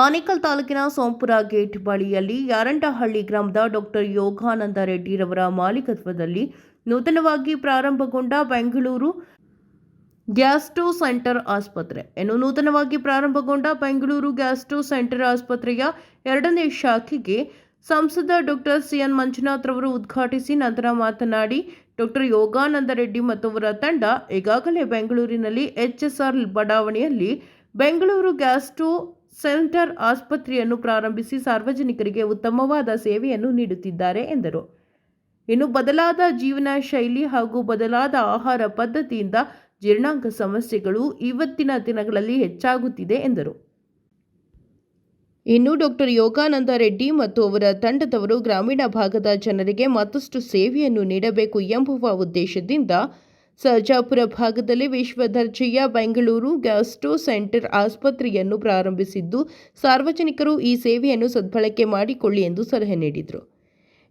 ಆನೇಕಲ್ ತಾಲೂಕಿನ ಸೋಂಪುರ ಗೇಟ್ ಬಳಿಯಲ್ಲಿ ಯಾರಂಡಹಳ್ಳಿ ಗ್ರಾಮದ ಡಾಕ್ಟರ್ ಯೋಗಾನಂದ ರೆಡ್ಡಿರವರ ಮಾಲೀಕತ್ವದಲ್ಲಿ ನೂತನವಾಗಿ ಪ್ರಾರಂಭಗೊಂಡ ಬೆಂಗಳೂರು ಗ್ಯಾಸ್ಟ್ರೋ ಸೆಂಟರ್ ಆಸ್ಪತ್ರೆ ನೂತನವಾಗಿ ಪ್ರಾರಂಭಗೊಂಡ ಬೆಂಗಳೂರು ಗ್ಯಾಸ್ಟ್ರೋ ಸೆಂಟರ್ ಆಸ್ಪತ್ರೆಯ 2ನೇ ಶಾಖೆಗೆ ಸಂಸದ ಡಾಕ್ಟರ್ ಸಿಎನ್ ಮಂಜುನಾಥ್ ರವರು ಉದ್ಘಾಟಿಸಿ ನಂತರ ಮಾತನಾಡಿ ಡಾಕ್ಟರ್ ಯೋಗಾನಂದ ರೆಡ್ಡಿ ಮತ್ತು ಅವರ ತಂಡ ಈಗಾಗಲೇ ಬೆಂಗಳೂರಿನಲ್ಲಿ ಎಚ್ಎಸ್ಆರ್ ಬಡಾವಣೆಯಲ್ಲಿ ಬೆಂಗಳೂರು ಗ್ಯಾಸ್ಟ್ರೋ ಸೆಂಟರ್ ಆಸ್ಪತ್ರೆಯನ್ನು ಪ್ರಾರಂಭಿಸಿ ಸಾರ್ವಜನಿಕರಿಗೆ ಉತ್ತಮವಾದ ಸೇವೆಯನ್ನು ನೀಡುತ್ತಿದ್ದಾರೆ ಎಂದರು. ಇನ್ನು ಬದಲಾದ ಜೀವನ ಶೈಲಿ ಹಾಗೂ ಬದಲಾದ ಆಹಾರ ಪದ್ಧತಿಯಿಂದ ಜೀರ್ಣಾಂಗ ಸಮಸ್ಯೆಗಳು ಇವತ್ತಿನ ದಿನಗಳಲ್ಲಿ ಹೆಚ್ಚಾಗುತ್ತಿದೆ ಎಂದರು. ಇನ್ನು ಡಾಕ್ಟರ್ ಯೋಗಾನಂದ ರೆಡ್ಡಿ ಮತ್ತು ಅವರ ತಂಡದವರು ಗ್ರಾಮೀಣ ಭಾಗದ ಜನರಿಗೆ ಮತ್ತಷ್ಟು ಸೇವೆಯನ್ನು ನೀಡಬೇಕು ಎಂಬುವ ಉದ್ದೇಶದಿಂದ ಸರ್ಜಾಪುರ ಭಾಗದಲ್ಲಿ ವಿಶ್ವ ದರ್ಜೆಯ ಬೆಂಗಳೂರು ಗ್ಯಾಸ್ಟ್ರೋ ಸೆಂಟರ್ ಆಸ್ಪತ್ರೆಯನ್ನು ಪ್ರಾರಂಭಿಸಿದ್ದು, ಸಾರ್ವಜನಿಕರು ಈ ಸೇವೆಯನ್ನು ಸದ್ಬಳಕೆ ಮಾಡಿಕೊಳ್ಳಿ ಎಂದು ಸಲಹೆ ನೀಡಿದರು.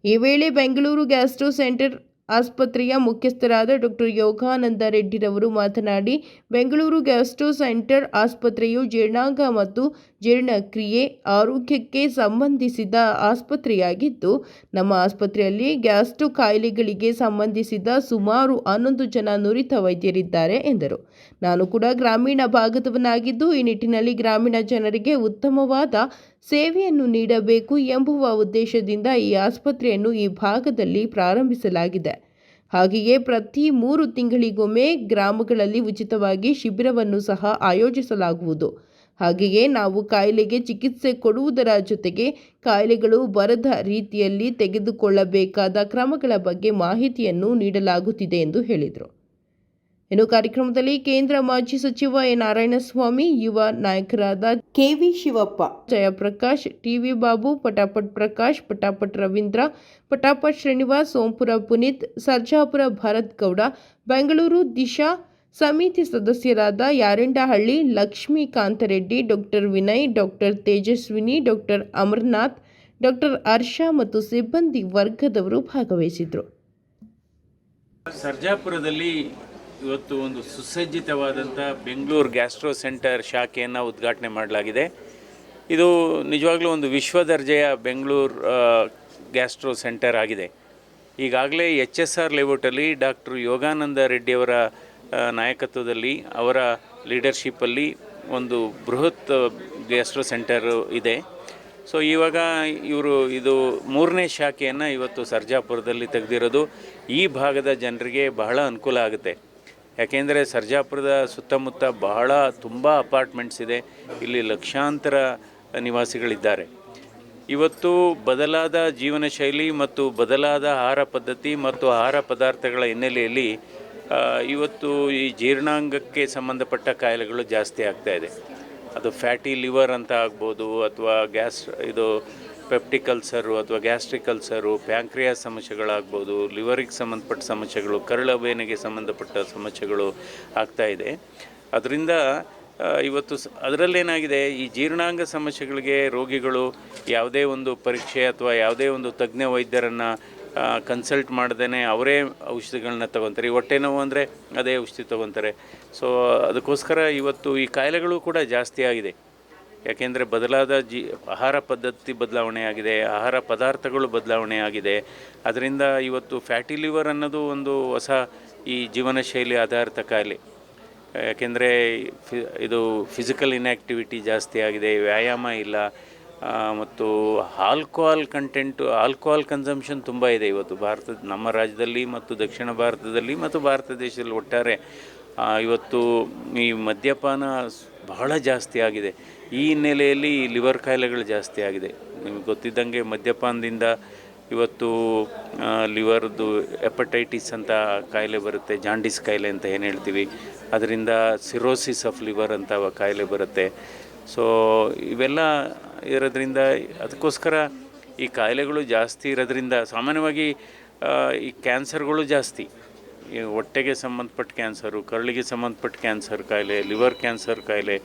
ಈ ವೇಳೆ ಬೆಂಗಳೂರು ಗ್ಯಾಸ್ಟ್ರೋ ಸೆಂಟರ್ ಆಸ್ಪತ್ರೆಯ ಮುಖ್ಯಸ್ಥರಾದ ಡಾಕ್ಟರ್ ಯೋಗಾನಂದ ರೆಡ್ಡಿರವರು ಮಾತನಾಡಿ, ಬೆಂಗಳೂರು ಗ್ಯಾಸ್ಟ್ರೋ ಸೆಂಟರ್ ಆಸ್ಪತ್ರೆಯು ಜೀರ್ಣಾಂಗ ಮತ್ತು ಜೀರ್ಣಕ್ರಿಯೆ ಆರೋಗ್ಯಕ್ಕೆ ಸಂಬಂಧಿಸಿದ ಆಸ್ಪತ್ರೆಯಾಗಿದ್ದು, ನಮ್ಮ ಆಸ್ಪತ್ರೆಯಲ್ಲಿ ಗ್ಯಾಸ್ಟ್ರೋ ಕಾಯಿಲೆಗಳಿಗೆ ಸಂಬಂಧಿಸಿದ ಸುಮಾರು 11 ಜನ ನುರಿತ ವೈದ್ಯರಿದ್ದಾರೆ ಎಂದರು. ನಾನು ಕೂಡ ಗ್ರಾಮೀಣ ಭಾಗದವನಾಗಿದ್ದು, ಈ ನಿಟ್ಟಿನಲ್ಲಿ ಗ್ರಾಮೀಣ ಜನರಿಗೆ ಉತ್ತಮವಾದ ಸೇವೆಯನ್ನು ನೀಡಬೇಕು ಎಂಬುವ ಉದ್ದೇಶದಿಂದ ಈ ಆಸ್ಪತ್ರೆಯನ್ನು ಈ ಭಾಗದಲ್ಲಿ ಪ್ರಾರಂಭಿಸಲಾಗಿದೆ. ಹಾಗೆಯೇ ಪ್ರತಿ 3 ತಿಂಗಳಿಗೊಮ್ಮೆ ಗ್ರಾಮಗಳಲ್ಲಿ ಉಚಿತವಾಗಿ ಶಿಬಿರವನ್ನು ಸಹ ಆಯೋಜಿಸಲಾಗುವುದು. ಹಾಗೆಯೇ ನಾವು ಕಾಯಿಲೆಗೆ ಚಿಕಿತ್ಸೆ ಕೊಡುವುದರ ಜೊತೆಗೆ ಕಾಯಿಲೆಗಳು ಬರದ ರೀತಿಯಲ್ಲಿ ತೆಗೆದುಕೊಳ್ಳಬೇಕಾದ ಕ್ರಮಗಳ ಬಗ್ಗೆ ಮಾಹಿತಿಯನ್ನು ನೀಡಲಾಗುತ್ತಿದೆ ಎಂದು ಹೇಳಿದರು. ಇನ್ನು ಕಾರ್ಯಕ್ರಮದಲ್ಲಿ ಕೇಂದ್ರ ಮಾಜಿ ಸಚಿವ ಎನ್ ನಾರಾಯಣಸ್ವಾಮಿ, ಯುವ ನಾಯಕರಾದ ಕೆವಿ ಶಿವಪ್ಪ, ಜಯಪ್ರಕಾಶ್, ಟಿವಿ ಬಾಬು, ಪಟಾಪಟ್ ಪ್ರಕಾಶ್, ಪಟಾಪಟ್ ರವೀಂದ್ರ, ಪಟಾಪಟ್ ಶ್ರೀನಿವಾಸ್, ಸೋಂಪುರ ಪುನೀತ್, ಸರ್ಜಾಪುರ ಭರತ್ ಗೌಡ, ಬೆಂಗಳೂರು ದಿಶಾ ಸಮಿತಿ ಸದಸ್ಯರಾದ Yarandahalli Lakshmikanthareddy, doctor Vinay, doctor Tejaswini, doctor Amarnath, doctor Harsha ಮತ್ತು ಸಿಬ್ಬಂದಿ ವರ್ಗದವರು ಭಾಗವಹಿಸಿದರು. ಸರ್ಜಾಪುರದಲ್ಲಿ ಇವತ್ತು ಒಂದು ಸುಸಜ್ಜಿತವಾದಂಥ ಬೆಂಗಳೂರು ಗ್ಯಾಸ್ಟ್ರೋ ಸೆಂಟರ್ ಶಾಖೆಯನ್ನು ಉದ್ಘಾಟನೆ ಮಾಡಲಾಗಿದೆ. ಇದು ನಿಜವಾಗ್ಲೂ ಒಂದು ವಿಶ್ವ ದರ್ಜೆಯ ಬೆಂಗಳೂರು ಗ್ಯಾಸ್ಟ್ರೋ ಸೆಂಟರ್ ಆಗಿದೆ. ಈಗಾಗಲೇ HSR ಲೇಔಟಲ್ಲಿ ಡಾಕ್ಟರ್ ಯೋಗಾನಂದ ರೆಡ್ಡಿಯವರ ನಾಯಕತ್ವದಲ್ಲಿ, ಅವರ ಲೀಡರ್ಶಿಪ್ಪಲ್ಲಿ ಒಂದು ಬೃಹತ್ ಗ್ಯಾಸ್ಟ್ರೋ ಸೆಂಟರ್ ಇದೆ. ಸೊ ಇವಾಗ ಇದು 3ನೇ ಶಾಖೆಯನ್ನು ಇವತ್ತು ಸರ್ಜಾಪುರದಲ್ಲಿ ತೆಗೆದಿರೋದು ಈ ಭಾಗದ ಜನರಿಗೆ ಬಹಳ ಅನುಕೂಲ ಆಗುತ್ತೆ. ಯಾಕೆಂದರೆ ಸರ್ಜಾಪುರದ ಸುತ್ತಮುತ್ತ ತುಂಬ ಅಪಾರ್ಟ್ಮೆಂಟ್ಸ್ ಇದೆ. ಇಲ್ಲಿ ಲಕ್ಷಾಂತರ ನಿವಾಸಿಗಳಿದ್ದಾರೆ. ಇವತ್ತು ಬದಲಾದ ಜೀವನ ಶೈಲಿ ಮತ್ತು ಬದಲಾದ ಆಹಾರ ಪದ್ಧತಿ ಮತ್ತು ಆಹಾರ ಪದಾರ್ಥಗಳ ಹಿನ್ನೆಲೆಯಲ್ಲಿ ಇವತ್ತು ಈ ಜೀರ್ಣಾಂಗಕ್ಕೆ ಸಂಬಂಧಪಟ್ಟ ಕಾಯಿಲೆಗಳು ಜಾಸ್ತಿ ಆಗ್ತಾಯಿದೆ. ಅದು ಫ್ಯಾಟಿ ಲಿವರ್ ಅಂತ ಆಗ್ಬೋದು, ಅಥವಾ ಪೆಪ್ಟಿಕ್ ಅಲ್ಸರು ಅಥವಾ ಗ್ಯಾಸ್ಟ್ರಿಕ್ ಅಲ್ಸರು, ಪ್ಯಾಂಕ್ರಿಯಾಸ್ ಸಮಸ್ಯೆಗಳಾಗ್ಬೋದು, ಲಿವರಿಗೆ ಸಂಬಂಧಪಟ್ಟ ಸಮಸ್ಯೆಗಳು, ಕರಳಬೇನೆಗೆ ಸಂಬಂಧಪಟ್ಟ ಸಮಸ್ಯೆಗಳು ಆಗ್ತಾಯಿದೆ. ಅದರಿಂದ ಇವತ್ತು ಅದರಲ್ಲೇನಾಗಿದೆ, ಈ ಜೀರ್ಣಾಂಗ ಸಮಸ್ಯೆಗಳಿಗೆ ರೋಗಿಗಳು ಯಾವುದೇ ಒಂದು ಪರೀಕ್ಷೆ ಅಥವಾ ಯಾವುದೇ ಒಂದು ತಜ್ಞ ವೈದ್ಯರನ್ನು ಕನ್ಸಲ್ಟ್ ಮಾಡ್ದೇ ಅವರೇ ಔಷಧಿಗಳನ್ನ ತೊಗೊತಾರೆ. ಹೊಟ್ಟೆ ನೋವು ಅಂದರೆ ಅದೇ ಔಷಧಿ ತೊಗೊತಾರೆ. ಸೊ ಅದಕ್ಕೋಸ್ಕರ ಇವತ್ತು ಈ ಕಾಯಿಲೆಗಳು ಕೂಡ ಜಾಸ್ತಿ ಆಗಿದೆ. ಯಾಕೆಂದರೆ ಬದಲಾದ ಆಹಾರ ಪದ್ಧತಿ ಬದಲಾವಣೆ ಆಗಿದೆ, ಆಹಾರ ಪದಾರ್ಥಗಳು ಬದಲಾವಣೆ ಆಗಿದೆ. ಅದರಿಂದ ಇವತ್ತು ಫ್ಯಾಟಿ ಲಿವರ್ ಅನ್ನೋದು ಒಂದು ಹೊಸ ಈ ಜೀವನ ಶೈಲಿ ಆಧಾರಿತ ಕಾಯಿಲೆ. ಯಾಕೆಂದರೆ ಇದು ಫಿಸಿಕಲ್ ಇನ್ಯಾಕ್ಟಿವಿಟಿ ಜಾಸ್ತಿ ಆಗಿದೆ, ವ್ಯಾಯಾಮ ಇಲ್ಲ, ಮತ್ತು ಆಲ್ಕೋಹಾಲ್ ಕನ್ಸಂಪ್ಷನ್ ತುಂಬ ಇದೆ ಇವತ್ತು ನಮ್ಮ ರಾಜ್ಯದಲ್ಲಿ ಮತ್ತು ದಕ್ಷಿಣ ಭಾರತದಲ್ಲಿ ಮತ್ತು ಭಾರತ ದೇಶದಲ್ಲಿ ಒಟ್ಟಾರೆ. ಇವತ್ತು ಈ ಮದ್ಯಪಾನ ಬಹಳ ಜಾಸ್ತಿ ಆಗಿದೆ. ಈ ಹಿನ್ನೆಲೆಯಲ್ಲಿ ಲಿವರ್ ಕಾಯಿಲೆಗಳು ಜಾಸ್ತಿ ಆಗಿದೆ. ನಿಮಗೆ ಗೊತ್ತಿದ್ದಂಗೆ ಮದ್ಯಪಾನದಿಂದ ಇವತ್ತು ಲಿವರ್ದು ಹೆಪಟೈಟಿಸ್ ಅಂತ ಕಾಯಿಲೆ ಬರುತ್ತೆ, ಜಾಂಡಿಸ್ ಕಾಯಿಲೆ ಅಂತ ಏನು ಹೇಳ್ತೀವಿ, ಅದರಿಂದ ಸಿರೋಸಿಸ್ ಆಫ್ ಲಿವರ್ ಅಂತ ಕಾಯಿಲೆ ಬರುತ್ತೆ. ಸೊ ಇವೆಲ್ಲ ಇರೋದ್ರಿಂದ ಅದಕ್ಕೋಸ್ಕರ ಈ ಕಾಯಿಲೆಗಳು ಜಾಸ್ತಿ ಇರೋದ್ರಿಂದ ಸಾಮಾನ್ಯವಾಗಿ ಈ ಕ್ಯಾನ್ಸರ್ಗಳು ಜಾಸ್ತಿ. ಈ ಹೊಟ್ಟೆಗೆ ಸಂಬಂಧಪಟ್ಟ ಕ್ಯಾನ್ಸರು, ಕರಳಿಗೆ ಸಂಬಂಧಪಟ್ಟ ಕ್ಯಾನ್ಸರ್ ಕಾಯಿಲೆ, ಲಿವರ್ ಕ್ಯಾನ್ಸರ್ ಕಾಯಿಲೆ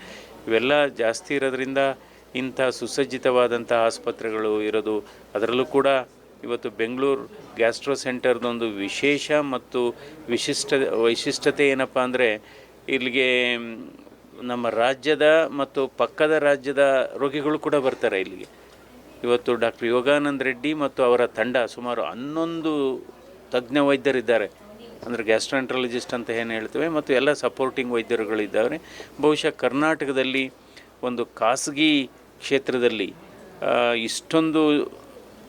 ಇವೆಲ್ಲ ಜಾಸ್ತಿ ಇರೋದ್ರಿಂದ ಇಂಥ ಸುಸಜ್ಜಿತವಾದಂಥ ಆಸ್ಪತ್ರೆಗಳು ಇರೋದು. ಅದರಲ್ಲೂ ಕೂಡ ಇವತ್ತು ಬೆಂಗಳೂರು ಗ್ಯಾಸ್ಟ್ರೋ ಸೆಂಟರ್ದೊಂದು ವಿಶೇಷ ಮತ್ತು ವೈಶಿಷ್ಟ್ಯತೆ ಏನಪ್ಪ ಅಂದರೆ, ಇಲ್ಲಿಗೆ ನಮ್ಮ ರಾಜ್ಯದ ಮತ್ತು ಪಕ್ಕದ ರಾಜ್ಯದ ರೋಗಿಗಳು ಕೂಡ ಬರ್ತಾರೆ ಇಲ್ಲಿಗೆ. ಇವತ್ತು ಡಾಕ್ಟರ್ ಯೋಗಾನಂದ ರೆಡ್ಡಿ ಮತ್ತು ಅವರ ತಂಡ ಸುಮಾರು 11 ತಜ್ಞ ವೈದ್ಯರಿದ್ದಾರೆ, ಅಂದರೆ ಗ್ಯಾಸ್ಟ್ರೋಎಂಟ್ರಾಲಜಿಸ್ಟ್ ಅಂತ ಏನು ಹೇಳ್ತೇವೆ, ಮತ್ತು ಎಲ್ಲ ಸಪೋರ್ಟಿಂಗ್ ವೈದ್ಯರುಗಳಿದ್ದಾರೆ. ಬಹುಶಃ ಕರ್ನಾಟಕದಲ್ಲಿ ಒಂದು ಖಾಸಗಿ ಕ್ಷೇತ್ರದಲ್ಲಿ ಇಷ್ಟೊಂದು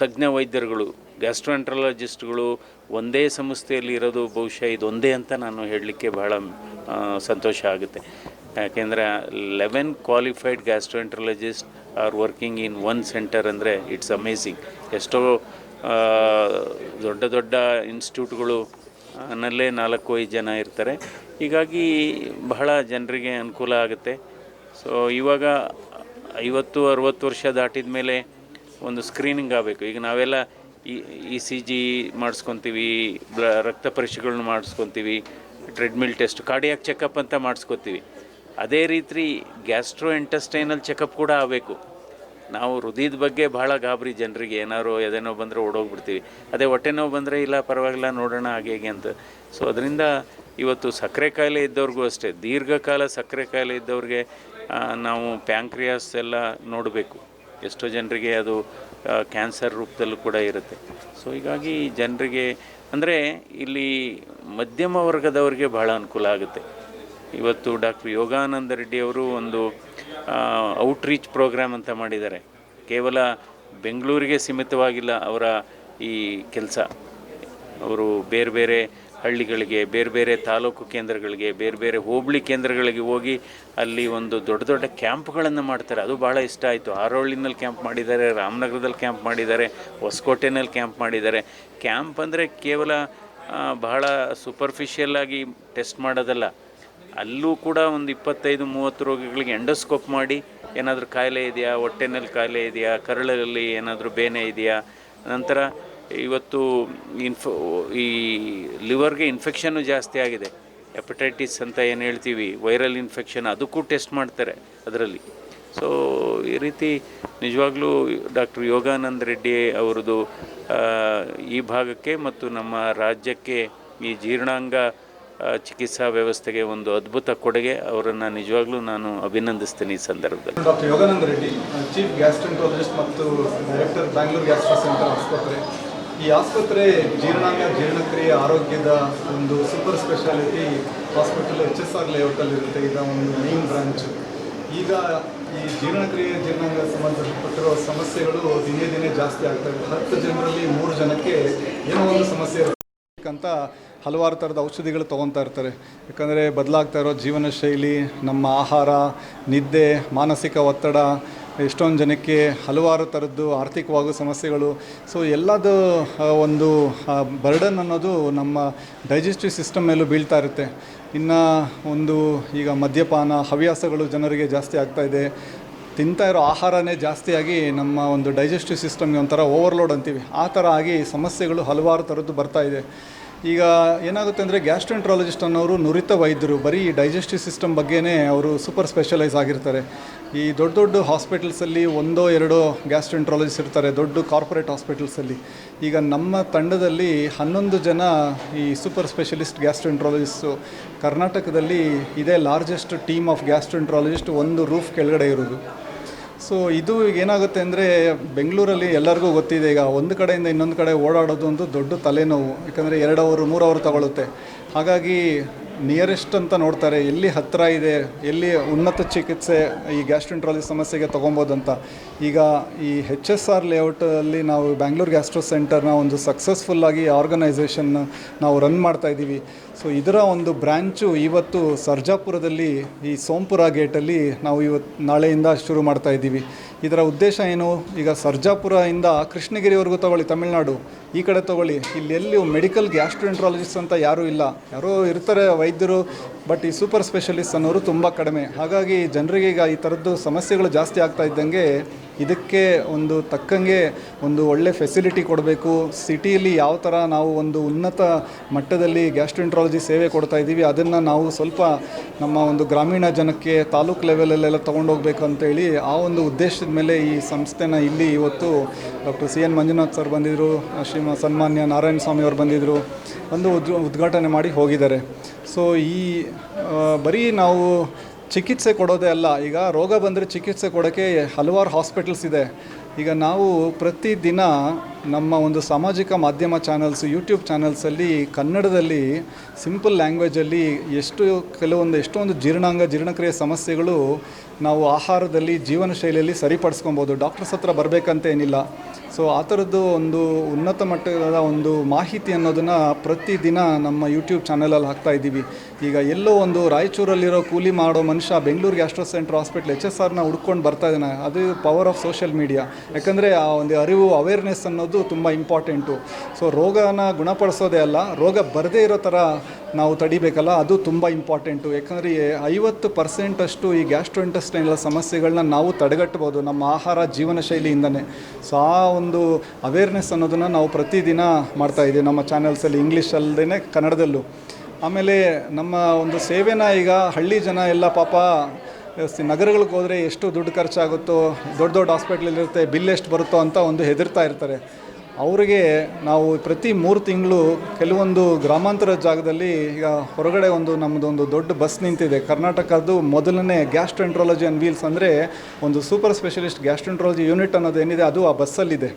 ತಜ್ಞ ವೈದ್ಯರುಗಳು, ಗ್ಯಾಸ್ಟ್ರೋಎಂಟ್ರಾಲಜಿಸ್ಟ್ಗಳು ಒಂದೇ ಸಂಸ್ಥೆಯಲ್ಲಿ ಇರೋದು ಬಹುಶಃ ಇದೊಂದೇ ಅಂತ ನಾನು ಹೇಳಲಿಕ್ಕೆ ಬಹಳ ಸಂತೋಷ ಆಗುತ್ತೆ. ಯಾಕೆಂದರೆ 11 qualified gastroenterologist are working in one centre ಅಂದರೆ ಇಟ್ಸ್ ಅಮೇಝಿಂಗ್. ಎಷ್ಟೋ ದೊಡ್ಡ ದೊಡ್ಡ ಇನ್ಸ್ಟಿಟ್ಯೂಟ್ಗಳು ನಲ್ಲೇ 4-5 ಜನ ಇರ್ತಾರೆ. ಹೀಗಾಗಿ ಬಹಳ ಜನರಿಗೆ ಅನುಕೂಲ ಆಗುತ್ತೆ. ಸೊ ಇವಾಗ 50-60 ವರ್ಷ ದಾಟಿದ ಮೇಲೆ ಒಂದು ಸ್ಕ್ರೀನಿಂಗ್ ಆಗಬೇಕು. ಈಗ ನಾವೆಲ್ಲ ECG ಮಾಡಿಸ್ಕೊತೀವಿ, ರಕ್ತ ಪರೀಕ್ಷೆಗಳನ್ನ ಮಾಡಿಸ್ಕೊತೀವಿ, ಟ್ರೆಡ್ಮಿಲ್ ಟೆಸ್ಟ್, ಕಾರ್ಡಿಯಾಕ್ ಚೆಕಪ್ ಅಂತ ಮಾಡಿಸ್ಕೊತೀವಿ. ಅದೇ ರೀತಿ ಗ್ಯಾಸ್ಟ್ರೋ ಇಂಟೆಸ್ಟೈನಲ್ ಚೆಕಪ್ ಕೂಡ ಆಗಬೇಕು. ನಾವು ಹೃದಯದ ಬಗ್ಗೆ ಭಾಳ ಗಾಬರಿ ಜನರಿಗೆ, ಏನಾದ್ರು ಎದೆನೋ ಬಂದರೆ ಓಡೋಗ್ಬಿಡ್ತೀವಿ. ಅದೇ ಹೊಟ್ಟೆ ನೋವು ಬಂದರೆ ಇಲ್ಲ ಪರವಾಗಿಲ್ಲ ನೋಡೋಣ ಹಾಗೆ ಅಂತ. ಸೊ ಅದರಿಂದ ಇವತ್ತು ಸಕ್ಕರೆ ಕಾಯಿಲೆ ಇದ್ದವ್ರಿಗೂ ಅಷ್ಟೇ, ದೀರ್ಘಕಾಲ ಸಕ್ಕರೆ ಕಾಯಿಲೆ ಇದ್ದವ್ರಿಗೆ ನಾವು ಪ್ಯಾಂಕ್ರಿಯಾಸ್ ಎಲ್ಲ ನೋಡಬೇಕು. ಎಷ್ಟೋ ಜನರಿಗೆ ಅದು ಕ್ಯಾನ್ಸರ್ ರೂಪದಲ್ಲೂ ಕೂಡ ಇರುತ್ತೆ. ಸೊ ಹೀಗಾಗಿ ಜನರಿಗೆ ಅಂದರೆ ಇಲ್ಲಿ ಮಧ್ಯಮ ವರ್ಗದವರಿಗೆ ಭಾಳ ಅನುಕೂಲ ಆಗುತ್ತೆ. ಇವತ್ತು ಡಾಕ್ಟರ್ ಯೋಗಾನಂದ ರೆಡ್ಡಿ ಅವರು ಒಂದು ಔಟ್ರೀಚ್ ಪ್ರೋಗ್ರಾಮ್ ಅಂತ ಮಾಡಿದ್ದಾರೆ. ಕೇವಲ ಬೆಂಗಳೂರಿಗೆ ಸೀಮಿತವಾಗಿಲ್ಲ ಅವರ ಈ ಕೆಲಸ. ಅವರು ಬೇರೆ ಬೇರೆ ಹಳ್ಳಿಗಳಿಗೆ, ಬೇರೆ ಬೇರೆ ತಾಲೂಕು ಕೇಂದ್ರಗಳಿಗೆ, ಬೇರೆ ಬೇರೆ ಹೋಬಳಿ ಕೇಂದ್ರಗಳಿಗೆ ಹೋಗಿ ಅಲ್ಲಿ ಒಂದು ದೊಡ್ಡ ದೊಡ್ಡ ಕ್ಯಾಂಪ್ಗಳನ್ನು ಮಾಡ್ತಾರೆ. ಅದು ಭಾಳ ಇಷ್ಟ ಆಯಿತು. ಹಾರೋಳ್ಳಿನಲ್ಲಿ ಕ್ಯಾಂಪ್ ಮಾಡಿದ್ದಾರೆ, ರಾಮನಗರದಲ್ಲಿ ಕ್ಯಾಂಪ್ ಮಾಡಿದ್ದಾರೆ, ಹೊಸಕೋಟೆನಲ್ಲಿ ಕ್ಯಾಂಪ್ ಮಾಡಿದ್ದಾರೆ. ಕ್ಯಾಂಪ್ ಅಂದರೆ ಕೇವಲ ಬಹಳ ಸೂಪರ್ಫಿಷಿಯಲ್ಲಾಗಿ ಟೆಸ್ಟ್ ಮಾಡೋದಲ್ಲ, ಅಲ್ಲೂ ಕೂಡ ಒಂದು 25-30 ರೋಗಿಗಳಿಗೆ ಎಂಡೋಸ್ಕೋಪ್ ಮಾಡಿ ಏನಾದರೂ ಕಾಯಿಲೆ ಇದೆಯಾ, ಹೊಟ್ಟೆನಲ್ಲಿ ಕಾಯಿಲೆ ಇದೆಯಾ, ಕರಳಲ್ಲಿ ಏನಾದರೂ ಬೇನೆ ಇದೆಯಾ, ನಂತರ ಇವತ್ತು ಈ ಲಿವರ್ಗೆ ಇನ್ಫೆಕ್ಷನ್ನು ಜಾಸ್ತಿ ಆಗಿದೆ, ಹೆಪಟೈಟಿಸ್ ಅಂತ ಏನು ಹೇಳ್ತೀವಿ, ವೈರಲ್ ಇನ್ಫೆಕ್ಷನ್, ಅದಕ್ಕೂ ಟೆಸ್ಟ್ ಮಾಡ್ತಾರೆ ಅದರಲ್ಲಿ. ಸೊ ಈ ರೀತಿ ನಿಜವಾಗ್ಲೂ ಡಾಕ್ಟರ್ ಯೋಗಾನಂದ ರೆಡ್ಡಿ ಅವರದು ಈ ಭಾಗಕ್ಕೆ ಮತ್ತು ನಮ್ಮ ರಾಜ್ಯಕ್ಕೆ ಈ ಜೀರ್ಣಾಂಗ ಚಿಕಿತ್ಸಾ ವ್ಯವಸ್ಥೆಗೆ ಒಂದು ಅದ್ಭುತ ಕೊಡುಗೆ. ಅವರನ್ನು ನಿಜವಾಗ್ಲೂ ನಾನು ಅಭಿನಂದಿಸ್ತೇನೆ ಈ ಸಂದರ್ಭದಲ್ಲಿ. Doctor Yogananda Reddy, chief gastroenterologist ಮತ್ತು ಡೈರೆಕ್ಟರ್ ಬ್ಯಾಂಗ್ಳೂರ್ ಗ್ಯಾಸ್ಟ್ರೋ ಸೆಂಟರ್ ಆಸ್ಪತ್ರೆ. ಈ ಆಸ್ಪತ್ರೆ ಜೀರ್ಣಾಂಗ ಜೀರ್ಣಕ್ರಿಯೆ ಆರೋಗ್ಯದ ಒಂದು ಸೂಪರ್ ಸ್ಪೆಷಾಲಿಟಿ ಹಾಸ್ಪಿಟಲ್ HSR ಲೇಔಟಲ್ಲಿರುತ್ತೆ. ಇದರ ಒಂದು ಮೇನ್ ಬ್ರಾಂಚ್. ಈಗ ಈ ಜೀರ್ಣಾಂಗ ಸಂಬಂಧಪಟ್ಟಿರೋ ಸಮಸ್ಯೆಗಳು ದಿನೇ ದಿನೇ ಜಾಸ್ತಿ ಆಗ್ತವೆ. 10 ಜನರಲ್ಲಿ 3 ಜನಕ್ಕೆ ಏನೋ ಒಂದು ಸಮಸ್ಯೆ ಇರಬೇಕಂತ ಹಲವಾರು ಥರದ ಔಷಧಿಗಳು ತೊಗೊತಾ ಇರ್ತಾರೆ. ಯಾಕಂದರೆ ಬದಲಾಗ್ತಾ ಇರೋ ಜೀವನ ಶೈಲಿ, ನಮ್ಮ ಆಹಾರ, ನಿದ್ದೆ, ಮಾನಸಿಕ ಒತ್ತಡ, ಎಷ್ಟೊಂದು ಜನಕ್ಕೆ ಹಲವಾರು ಥರದ್ದು ಆರ್ಥಿಕವಾಗೂ ಸಮಸ್ಯೆಗಳು. ಸೊ ಎಲ್ಲದು ಒಂದು ಬರ್ಡನ್ ಅನ್ನೋದು ನಮ್ಮ ಡೈಜೆಸ್ಟಿವ್ ಸಿಸ್ಟಮ್ ಮೇಲೂ ಬೀಳ್ತಾ ಇರುತ್ತೆ. ಇನ್ನು ಒಂದು ಈಗ ಮದ್ಯಪಾನ ಹವ್ಯಾಸಗಳು ಜನರಿಗೆ ಜಾಸ್ತಿ ಆಗ್ತಾಯಿದೆ. ತಿಂತಾ ಇರೋ ಆಹಾರನೇ ಜಾಸ್ತಿಯಾಗಿ ನಮ್ಮ ಒಂದು ಡೈಜೆಸ್ಟಿವ್ ಸಿಸ್ಟಮ್ಗೆ ಒಂಥರ ಓವರ್ಲೋಡ್ ಅಂತೀವಿ, ಆ ಥರ ಆಗಿ ಸಮಸ್ಯೆಗಳು ಹಲವಾರು ಥರದ್ದು ಬರ್ತಾಯಿದೆ. ಈಗ ಏನಾಗುತ್ತೆ ಅಂದರೆ ಗ್ಯಾಸ್ಟ್ರೋಎಂಟ್ರಾಲಜಿಸ್ಟ್ ಅನ್ನೋರು ನುರಿತ ವೈದ್ಯರು, ಬರೀ ಡೈಜೆಸ್ಟಿವ್ ಸಿಸ್ಟಮ್ ಬಗ್ಗೆನೇ ಅವರು ಸೂಪರ್ ಸ್ಪೆಷಲೈಸ್ ಆಗಿರ್ತಾರೆ. ಈ ದೊಡ್ಡ ದೊಡ್ಡ ಹಾಸ್ಪಿಟಲ್ಸಲ್ಲಿ 1-2 ಗ್ಯಾಸ್ಟ್ರೋಎಂಟ್ರಾಲಜಿಸ್ಟ್ ಇರ್ತಾರೆ, ದೊಡ್ಡ ಕಾರ್ಪೊರೇಟ್ ಹಾಸ್ಪಿಟಲ್ಸಲ್ಲಿ. ಈಗ ನಮ್ಮ ತಂಡದಲ್ಲಿ 11 ಜನ ಈ ಸೂಪರ್ ಸ್ಪೆಷಲಿಸ್ಟ್ ಗ್ಯಾಸ್ಟ್ರೋಎಂಟ್ರಾಲಜಿಸ್ಟು. ಕರ್ನಾಟಕದಲ್ಲಿ ಇದೇ ಲಾರ್ಜೆಸ್ಟ್ ಟೀಮ್ ಆಫ್ ಗ್ಯಾಸ್ಟ್ರೋಎಂಟ್ರಾಲಜಿಸ್ಟ್ ಒಂದು ರೂಫ್ ಕೆಳಗಡೆ ಇರೋದು. ಸೊ ಇದು ಏನಾಗುತ್ತೆ ಅಂದರೆ ಬೆಂಗಳೂರಲ್ಲಿ ಎಲ್ಲರಿಗೂ ಗೊತ್ತಿದೆ, ಈಗ ಒಂದು ಕಡೆಯಿಂದ ಇನ್ನೊಂದು ಕಡೆ ಓಡಾಡೋದು ಒಂದು ದೊಡ್ಡ ತಲೆನೋವು. ಯಾಕಂದರೆ 2 ಅವರ್ 3 ಅವರ್ ತಗೊಳುತ್ತೆ. ಹಾಗಾಗಿ ನಿಯರೆಸ್ಟ್ ಅಂತ ನೋಡ್ತಾರೆ, ಎಲ್ಲಿ ಹತ್ತಿರ ಇದೆ, ಎಲ್ಲಿ ಉನ್ನತ ಚಿಕಿತ್ಸೆ ಈ ಗ್ಯಾಸ್ಟ್ರೋಎಂಟ್ರಾಲಜಿ ಸಮಸ್ಯೆಗೆ ತೊಗೊಬೋದು ಅಂತ. ಈಗ ಈ HSR ಲೇಔಟಲ್ಲಿ ನಾವು ಬ್ಯಾಂಗ್ಳೂರ್ ಗ್ಯಾಸ್ಟ್ರೋ ಸೆಂಟರ್ನ ಒಂದು ಸಕ್ಸಸ್ಫುಲ್ಲಾಗಿ ಆರ್ಗನೈಸೇಷನ್ ನಾವು ರನ್ ಮಾಡ್ತಾಯಿದ್ದೀವಿ. ಸೊ ಇದರ ಒಂದು ಬ್ರ್ಯಾಂಚು ಇವತ್ತು ಸರ್ಜಾಪುರದಲ್ಲಿ ಈ ಸೋಂಪುರ ಗೇಟಲ್ಲಿ ನಾವು ನಾಳೆಯಿಂದ ಶುರು ಮಾಡ್ತಾಯಿದ್ದೀವಿ. ಇದರ ಉದ್ದೇಶ ಏನು, ಈಗ ಸರ್ಜಾಪುರದಿಂದ ಕೃಷ್ಣಗಿರಿವರೆಗೂ ತೊಗೊಳ್ಳಿ, ತಮಿಳ್ನಾಡು ಈ ಕಡೆ ತೊಗೊಳ್ಳಿ, ಇಲ್ಲಿ ಮೆಡಿಕಲ್ ಗ್ಯಾಸ್ಟ್ರೋಎಂಟ್ರಾಲಜಿಸ್ಟ್ ಅಂತ ಯಾರೂ ಇಲ್ಲ. ಯಾರೋ ಇರ್ತಾರೆ ವೈದ್ಯರು, ಬಟ್ ಈ ಸೂಪರ್ ಸ್ಪೆಷಲಿಸ್ಟ್ ಅನ್ನೋರು ತುಂಬ ಕಡಿಮೆ. ಹಾಗಾಗಿ ಜನರಿಗೆ ಈಗ ಈ ಥರದ್ದು ಸಮಸ್ಯೆಗಳು ಜಾಸ್ತಿ ಆಗ್ತಾ ಇದ್ದಂಗೆ ಇದಕ್ಕೆ ಒಂದು ತಕ್ಕಂಗೆ ಒಂದು ಒಳ್ಳೆ ಫೆಸಿಲಿಟಿ ಕೊಡಬೇಕು. ಸಿಟಿಯಲ್ಲಿ ಯಾವ ಥರ ನಾವು ಒಂದು ಉನ್ನತ ಮಟ್ಟದಲ್ಲಿ ಗ್ಯಾಸ್ಟ್ರೋಎಂಟ್ರಾಲಜಿ ಸೇವೆ ಕೊಡ್ತಾ ಇದ್ದೀವಿ, ಅದನ್ನು ನಾವು ಸ್ವಲ್ಪ ನಮ್ಮ ಒಂದು ಗ್ರಾಮೀಣ ಜನಕ್ಕೆ ತಾಲೂಕು ಲೆವೆಲಲ್ಲೆಲ್ಲ ತೊಗೊಂಡೋಗ್ಬೇಕು ಅಂತೇಳಿ ಆ ಒಂದು ಉದ್ದೇಶದ ಮೇಲೆ ಈ ಸಂಸ್ಥೆನ ಇಲ್ಲಿ ಇವತ್ತು ಡಾಕ್ಟರ್ CN ಮಂಜುನಾಥ್ ಸರ್ ಬಂದಿದ್ದರು, ಸನ್ಮಾನ್ಯ ನಾರಾಯಣ ಸ್ವಾಮಿ ಅವರು ಬಂದಿದ್ದರು, ಒಂದು ಉದ್ಘಾಟನೆ ಮಾಡಿ ಹೋಗಿದ್ದಾರೆ. ಸೊ ಈ ಬರೀ ನಾವು ಚಿಕಿತ್ಸೆ ಕೊಡೋದೇ ಅಲ್ಲ, ಈಗ ರೋಗ ಬಂದರೆ ಚಿಕಿತ್ಸೆ ಕೊಡೋಕ್ಕೆ ಹಲವಾರು ಹಾಸ್ಪಿಟಲ್ಸ್ ಇದೆ. ಈಗ ನಾವು ಪ್ರತಿದಿನ ನಮ್ಮ ಒಂದು ಸಾಮಾಜಿಕ ಮಾಧ್ಯಮ ಚಾನಲ್ಸ್, ಯೂಟ್ಯೂಬ್ ಚಾನಲ್ಸಲ್ಲಿ ಕನ್ನಡದಲ್ಲಿ ಸಿಂಪಲ್ ಲ್ಯಾಂಗ್ವೇಜಲ್ಲಿ ಎಷ್ಟೊಂದು ಜೀರ್ಣಕ್ರಿಯೆ ಸಮಸ್ಯೆಗಳು ನಾವು ಆಹಾರದಲ್ಲಿ, ಜೀವನ ಶೈಲಿಯಲ್ಲಿ ಸರಿಪಡಿಸ್ಕೊಬೋದು. ಡಾಕ್ಟರ್ಸ್ ಹತ್ರ ಬರಬೇಕಂತ ಏನಿಲ್ಲ. ಸೊ ಆ ಥರದ್ದು ಒಂದು ಉನ್ನತ ಮಟ್ಟದ ಒಂದು ಮಾಹಿತಿ ಅನ್ನೋದನ್ನು ಪ್ರತಿದಿನ ನಮ್ಮ ಯೂಟ್ಯೂಬ್ ಚಾನಲಲ್ಲಿ ಹಾಕ್ತಾಯಿದ್ದೀವಿ. ಈಗ ಎಲ್ಲೋ ಒಂದು ರಾಯಚೂರಲ್ಲಿರೋ ಕೂಲಿ ಮಾಡೋ ಮನುಷ್ಯ ಬೆಂಗಳೂರು ಗ್ಯಾಸ್ಟ್ರೋ ಸೆಂಟರ್ ಹಾಸ್ಪಿಟ್ಲ್ HSRನ ಹುಡ್ಕೊಂಡು ಬರ್ತಾ ಇದ್ದಾನೆ. ಅದು ಪವರ್ ಆಫ್ ಸೋಷಿಯಲ್ ಮೀಡಿಯಾ. ಯಾಕಂದರೆ ಆ ಒಂದು ಅರಿವು, ಅವೇರ್ನೆಸ್ ಅನ್ನೋದು ತುಂಬ ಇಂಪಾರ್ಟೆಂಟು. ಸೊ ರೋಗನ ಗುಣಪಡಿಸೋದೇ ಅಲ್ಲ, ರೋಗ ಬರದೇ ಇರೋ ಥರ ನಾವು ತಡಿಬೇಕಲ್ಲ, ಅದು ತುಂಬ ಇಂಪಾರ್ಟೆಂಟು. ಯಾಕಂದರೆ 50% ಈ ಗ್ಯಾಸ್ಟ್ರೋಇಂಟೆಸ್ಟೈನಲ್ ಸಮಸ್ಯೆಗಳನ್ನ ನಾವು ತಡೆಗಟ್ಟಬೋದು ನಮ್ಮ ಆಹಾರ, ಜೀವನ ಶೈಲಿಯಿಂದನೇ. ಸೊ ಆ ಒಂದು ಅವೇರ್ನೆಸ್ ಅನ್ನೋದನ್ನು ನಾವು ಪ್ರತಿದಿನ ಮಾಡ್ತಾಯಿದ್ದೀವಿ ನಮ್ಮ ಚಾನಲ್ಸಲ್ಲಿ, ಇಂಗ್ಲೀಷ್ ಅಲ್ಲದೇ ಕನ್ನಡದಲ್ಲೂ. ಆಮೇಲೆ ನಮ್ಮ ಒಂದು ಸೇವೆನ ಈಗ ಹಳ್ಳಿ ಜನ ಎಲ್ಲ ಪಾಪ ನಗರಗಳಿಗೆ ಹೋದರೆ ಎಷ್ಟು ದುಡ್ಡು ಖರ್ಚಾಗುತ್ತೋ, ದೊಡ್ಡ ದೊಡ್ಡ ಹಾಸ್ಪಿಟ್ಲಲ್ಲಿರುತ್ತೆ, ಬಿಲ್ ಎಷ್ಟು ಬರುತ್ತೋ ಅಂತ ಒಂದು ಹೆದರ್ತಾ ಇರ್ತಾರೆ. ಅವರಿಗೆ ನಾವು ಪ್ರತಿ 3 ತಿಂಗಳು ಕೆಲವೊಂದು ಗ್ರಾಮಾಂತರ ಜಾಗದಲ್ಲಿ, ಈಗ ಹೊರಗಡೆ ನಮ್ಮದೊಂದು ದೊಡ್ಡ ಬಸ್ ನಿಂತಿದೆ. ಕರ್ನಾಟಕದ್ದು ಮೊದಲನೇ ಗ್ಯಾಸ್ಟ್ರೋಎಂಟ್ರಾಲಜಿ ಆನ್ ವೀಲ್ಸ್, ಅಂದರೆ ಒಂದು ಸೂಪರ್ ಸ್ಪೆಷಲಿಸ್ಟ್ ಗ್ಯಾಸ್ಟ್ರೋಎಂಟ್ರಾಲಜಿ ಯೂನಿಟ್ ಅನ್ನೋದೇನಿದೆ ಅದು ಆ ಬಸ್ಸಲ್ಲಿದೆ.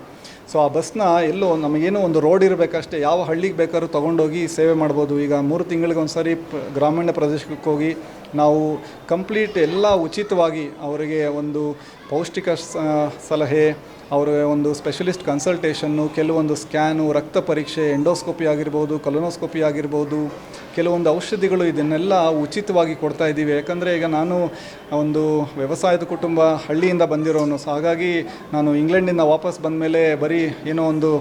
ಸೊ ಆ ಬಸ್ನ ಎಲ್ಲೋ ನಮಗೇನೋ ಒಂದು ರೋಡ್ ಇರಬೇಕಷ್ಟೇ, ಯಾವ ಹಳ್ಳಿಗೆ ಬೇಕಾದ್ರೂ ತೊಗೊಂಡೋಗಿ ಸೇವೆ ಮಾಡ್ಬೋದು. ಈಗ 3 ತಿಂಗಳಿಗೆ ಒಂದು ಸಾರಿ ಗ್ರಾಮೀಣ ಪ್ರದೇಶಕ್ಕೆ ಹೋಗಿ ನಾವು ಕಂಪ್ಲೀಟ್ ಎಲ್ಲ ಉಚಿತವಾಗಿ ಅವರಿಗೆ ಒಂದು ಪೌಷ್ಟಿಕ ಸಲಹೆ, ಅವರಿಗೆ ಒಂದು ಸ್ಪೆಷಲಿಸ್ಟ್ ಕನ್ಸಲ್ಟೇಷನ್ನು, ಕೆಲವೊಂದು ಸ್ಕ್ಯಾನು, ರಕ್ತ ಪರೀಕ್ಷೆ, ಎಂಡೋಸ್ಕೋಪಿ ಆಗಿರ್ಬೋದು, ಕೊಲೊನೋಸ್ಕೋಪಿ ಆಗಿರ್ಬೋದು, ಕೆಲವೊಂದು ಔಷಧಿಗಳು, ಇದನ್ನೆಲ್ಲ ಉಚಿತವಾಗಿ ಕೊಡ್ತಾ ಇದ್ದೀವಿ. ಯಾಕಂದರೆ ಈಗ ನಾನು ಒಂದು ವ್ಯವಸಾಯದ ಕುಟುಂಬ, ಹಳ್ಳಿಯಿಂದ ಬಂದಿರೋನು. ಸೊ ಹಾಗಾಗಿ ನಾನು ಇಂಗ್ಲೆಂಡಿಂದ ವಾಪಸ್ ಬಂದ ಮೇಲೆ ಬರೀ ಏನೋ ಒಂದು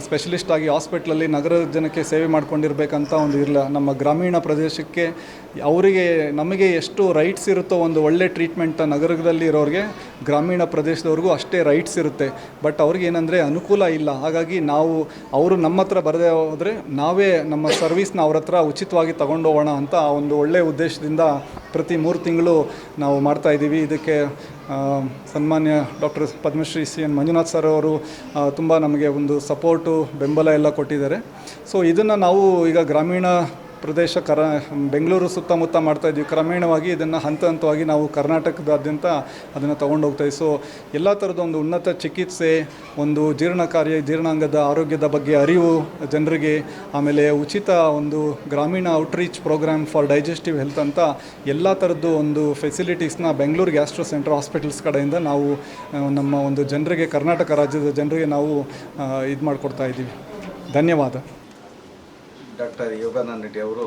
ಸ್ಪೆಷಲಿಸ್ಟ್ ಆಗಿ ಹಾಸ್ಪಿಟ್ಲಲ್ಲಿ ನಗರದ ಜನಕ್ಕೆ ಸೇವೆ ಮಾಡ್ಕೊಂಡಿರ್ಬೇಕಂತ ಒಂದು ಇರಲ್ಲ. ನಮ್ಮ ಗ್ರಾಮೀಣ ಪ್ರದೇಶಕ್ಕೆ ಅವರಿಗೆ, ನಮಗೆ ಎಷ್ಟು ರೈಟ್ಸ್ ಇರುತ್ತೋ ಒಂದು ಒಳ್ಳೆ ಟ್ರೀಟ್ಮೆಂಟ್ ನಗರದಲ್ಲಿ ಇರೋರಿಗೆ, ಗ್ರಾಮೀಣ ಪ್ರದೇಶದವ್ರಿಗೂ ಅಷ್ಟೇ ರೈಟ್ಸ್ ಇರುತ್ತೆ. ಬಟ್ ಅವ್ರಿಗೇನೆಂದರೆ ಅನುಕೂಲ ಇಲ್ಲ. ಹಾಗಾಗಿ ಅವರು ನಮ್ಮ ಹತ್ರ ಬರದೇ ಹೋದರೆ ನಾವೇ ನಮ್ಮ ಸರ್ವಿಸ್ನ ಅವ್ರ ಹತ್ರ ಉಚಿತವಾಗಿ ತಗೊಂಡೋಗೋಣ ಅಂತ ಒಂದು ಒಳ್ಳೆಯ ಉದ್ದೇಶದಿಂದ ಪ್ರತಿ 3 ತಿಂಗಳು ನಾವು ಮಾಡ್ತಾಯಿದ್ದೀವಿ. ಇದಕ್ಕೆ ಸನ್ಮಾನ್ಯ doctor Padmashri CN Manjunath sir ಅವರು ತುಂಬ ನಮಗೆ ಒಂದು ಸಪೋರ್ಟು, ಬೆಂಬಲ ಎಲ್ಲ ಕೊಟ್ಟಿದ್ದಾರೆ. ಸೊ ಇದನ್ನು ನಾವು ಈಗ ಗ್ರಾಮೀಣ ಪ್ರದೇಶ ಬೆಂಗಳೂರು ಸುತ್ತಮುತ್ತ ಮಾಡ್ತಾಯಿದ್ವಿ. ಕ್ರಮೇಣವಾಗಿ ಇದನ್ನು ಹಂತವಾಗಿ ನಾವು ಕರ್ನಾಟಕದಾದ್ಯಂತ ಅದನ್ನು ತೊಗೊಂಡೋಗ್ತಾಯಿದ್ವಿ. ಸೊ ಎಲ್ಲ ಥರದ ಒಂದು ಉನ್ನತ ಚಿಕಿತ್ಸೆ, ಒಂದು ಜೀರ್ಣಾಂಗದ ಆರೋಗ್ಯದ ಬಗ್ಗೆ ಅರಿವು ಜನರಿಗೆ, ಆಮೇಲೆ ಉಚಿತ ಒಂದು ಗ್ರಾಮೀಣ outreach programme for digestive health ಅಂತ ಎಲ್ಲ ಥರದ್ದು ಒಂದು ಫೆಸಿಲಿಟೀಸ್ನ ಬೆಂಗಳೂರು ಗ್ಯಾಸ್ಟ್ರೋ ಸೆಂಟರ್ ಹಾಸ್ಪಿಟಲ್ಸ್ ಕಡೆಯಿಂದ ನಾವು ನಮ್ಮ ಒಂದು ಜನರಿಗೆ, ಕರ್ನಾಟಕ ರಾಜ್ಯದ ಜನರಿಗೆ ನಾವು ಇದು ಮಾಡಿಕೊಡ್ತಾ ಇದ್ದೀವಿ. ಧನ್ಯವಾದ. ಡಾಕ್ಟರ್ ಯೋಗಾನಂದ ರೆಡ್ಡಿ ಅವರು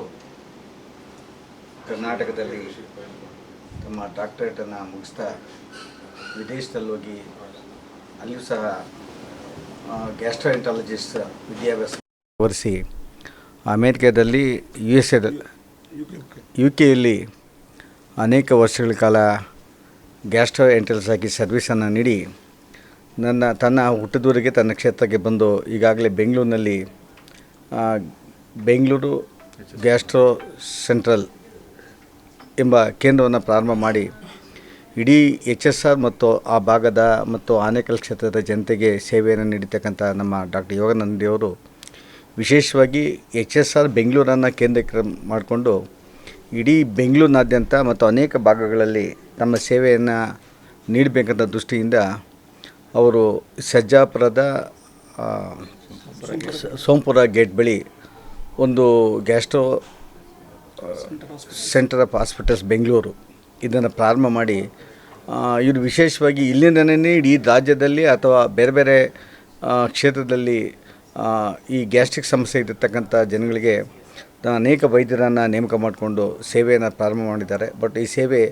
ಕರ್ನಾಟಕದಲ್ಲಿ ತಮ್ಮ ಡಾಕ್ಟರೇಟನ್ನು ಮುಗಿಸ್ತಾ ವಿದೇಶದಲ್ಲಿ ಹೋಗಿ ಅಲ್ಲಿಯೂ ಸಹ ಗ್ಯಾಸ್ಟ್ರೋಎಂಟ್ರಾಲಜಿಸ್ಟ್ ವಿದ್ಯಾಭ್ಯಾಸ ವರಿಸಿ ಅಮೇರಿಕಾದಲ್ಲಿ UK ಅನೇಕ ವರ್ಷಗಳ ಕಾಲ ಗ್ಯಾಸ್ಟ್ರೋಎಂಟ್ರಾಲಜಿಸ್ಟ್ ಆಗಿ ಸರ್ವಿಸನ್ನು ನೀಡಿ ತನ್ನ ಹುಟ್ಟಿದೂರಿಗೆ, ತನ್ನ ಕ್ಷೇತ್ರಕ್ಕೆ ಬಂದು ಈಗಾಗಲೇ ಬೆಂಗಳೂರಿನಲ್ಲಿ ಬೆಂಗಳೂರು ಗ್ಯಾಸ್ಟ್ರೋ ಸೆಂಟ್ರಲ್ ಎಂಬ ಕೇಂದ್ರವನ್ನು ಪ್ರಾರಂಭ ಮಾಡಿ ಇಡೀ HSR ಮತ್ತು ಆ ಭಾಗದ ಮತ್ತು ಆನೇಕಲ್ ಕ್ಷೇತ್ರದ ಜನತೆಗೆ ಸೇವೆಯನ್ನು ನೀಡತಕ್ಕಂಥ ನಮ್ಮ ಡಾಕ್ಟರ್ ಯೋಗಾನಂದರವರು ವಿಶೇಷವಾಗಿ HSR ಬೆಂಗಳೂರನ್ನು ಕೇಂದ್ರಕ್ಕೆ ಮಾಡಿಕೊಂಡು ಇಡೀ ಬೆಂಗಳೂರಿನಾದ್ಯಂತ ಮತ್ತು ಅನೇಕ ಭಾಗಗಳಲ್ಲಿ ತಮ್ಮ ಸೇವೆಯನ್ನು ನೀಡಬೇಕಂತ ದೃಷ್ಟಿಯಿಂದ ಅವರು ಸಜ್ಜಾಪುರದ ಸೋಂಪುರ ಗೇಟ್ ಬಳಿ ಒಂದು gastro centre of hospitals Bengaluru ಇದನ್ನು ಪ್ರಾರಂಭ ಮಾಡಿ ಇವರು ವಿಶೇಷವಾಗಿ ಇಲ್ಲಿಂದನೇ ಇಡೀ ರಾಜ್ಯದಲ್ಲಿ ಅಥವಾ ಬೇರೆ ಬೇರೆ ಕ್ಷೇತ್ರದಲ್ಲಿ ಈ ಗ್ಯಾಸ್ಟ್ರಿಕ್ ಸಮಸ್ಯೆ ಇರತಕ್ಕಂಥ ಜನಗಳಿಗೆ ಅನೇಕ ವೈದ್ಯರನ್ನು ನೇಮಕ ಮಾಡಿಕೊಂಡು ಸೇವೆಯನ್ನು ಪ್ರಾರಂಭ ಮಾಡಿದ್ದಾರೆ. ಬಟ್ ಈ ಸೇವೆ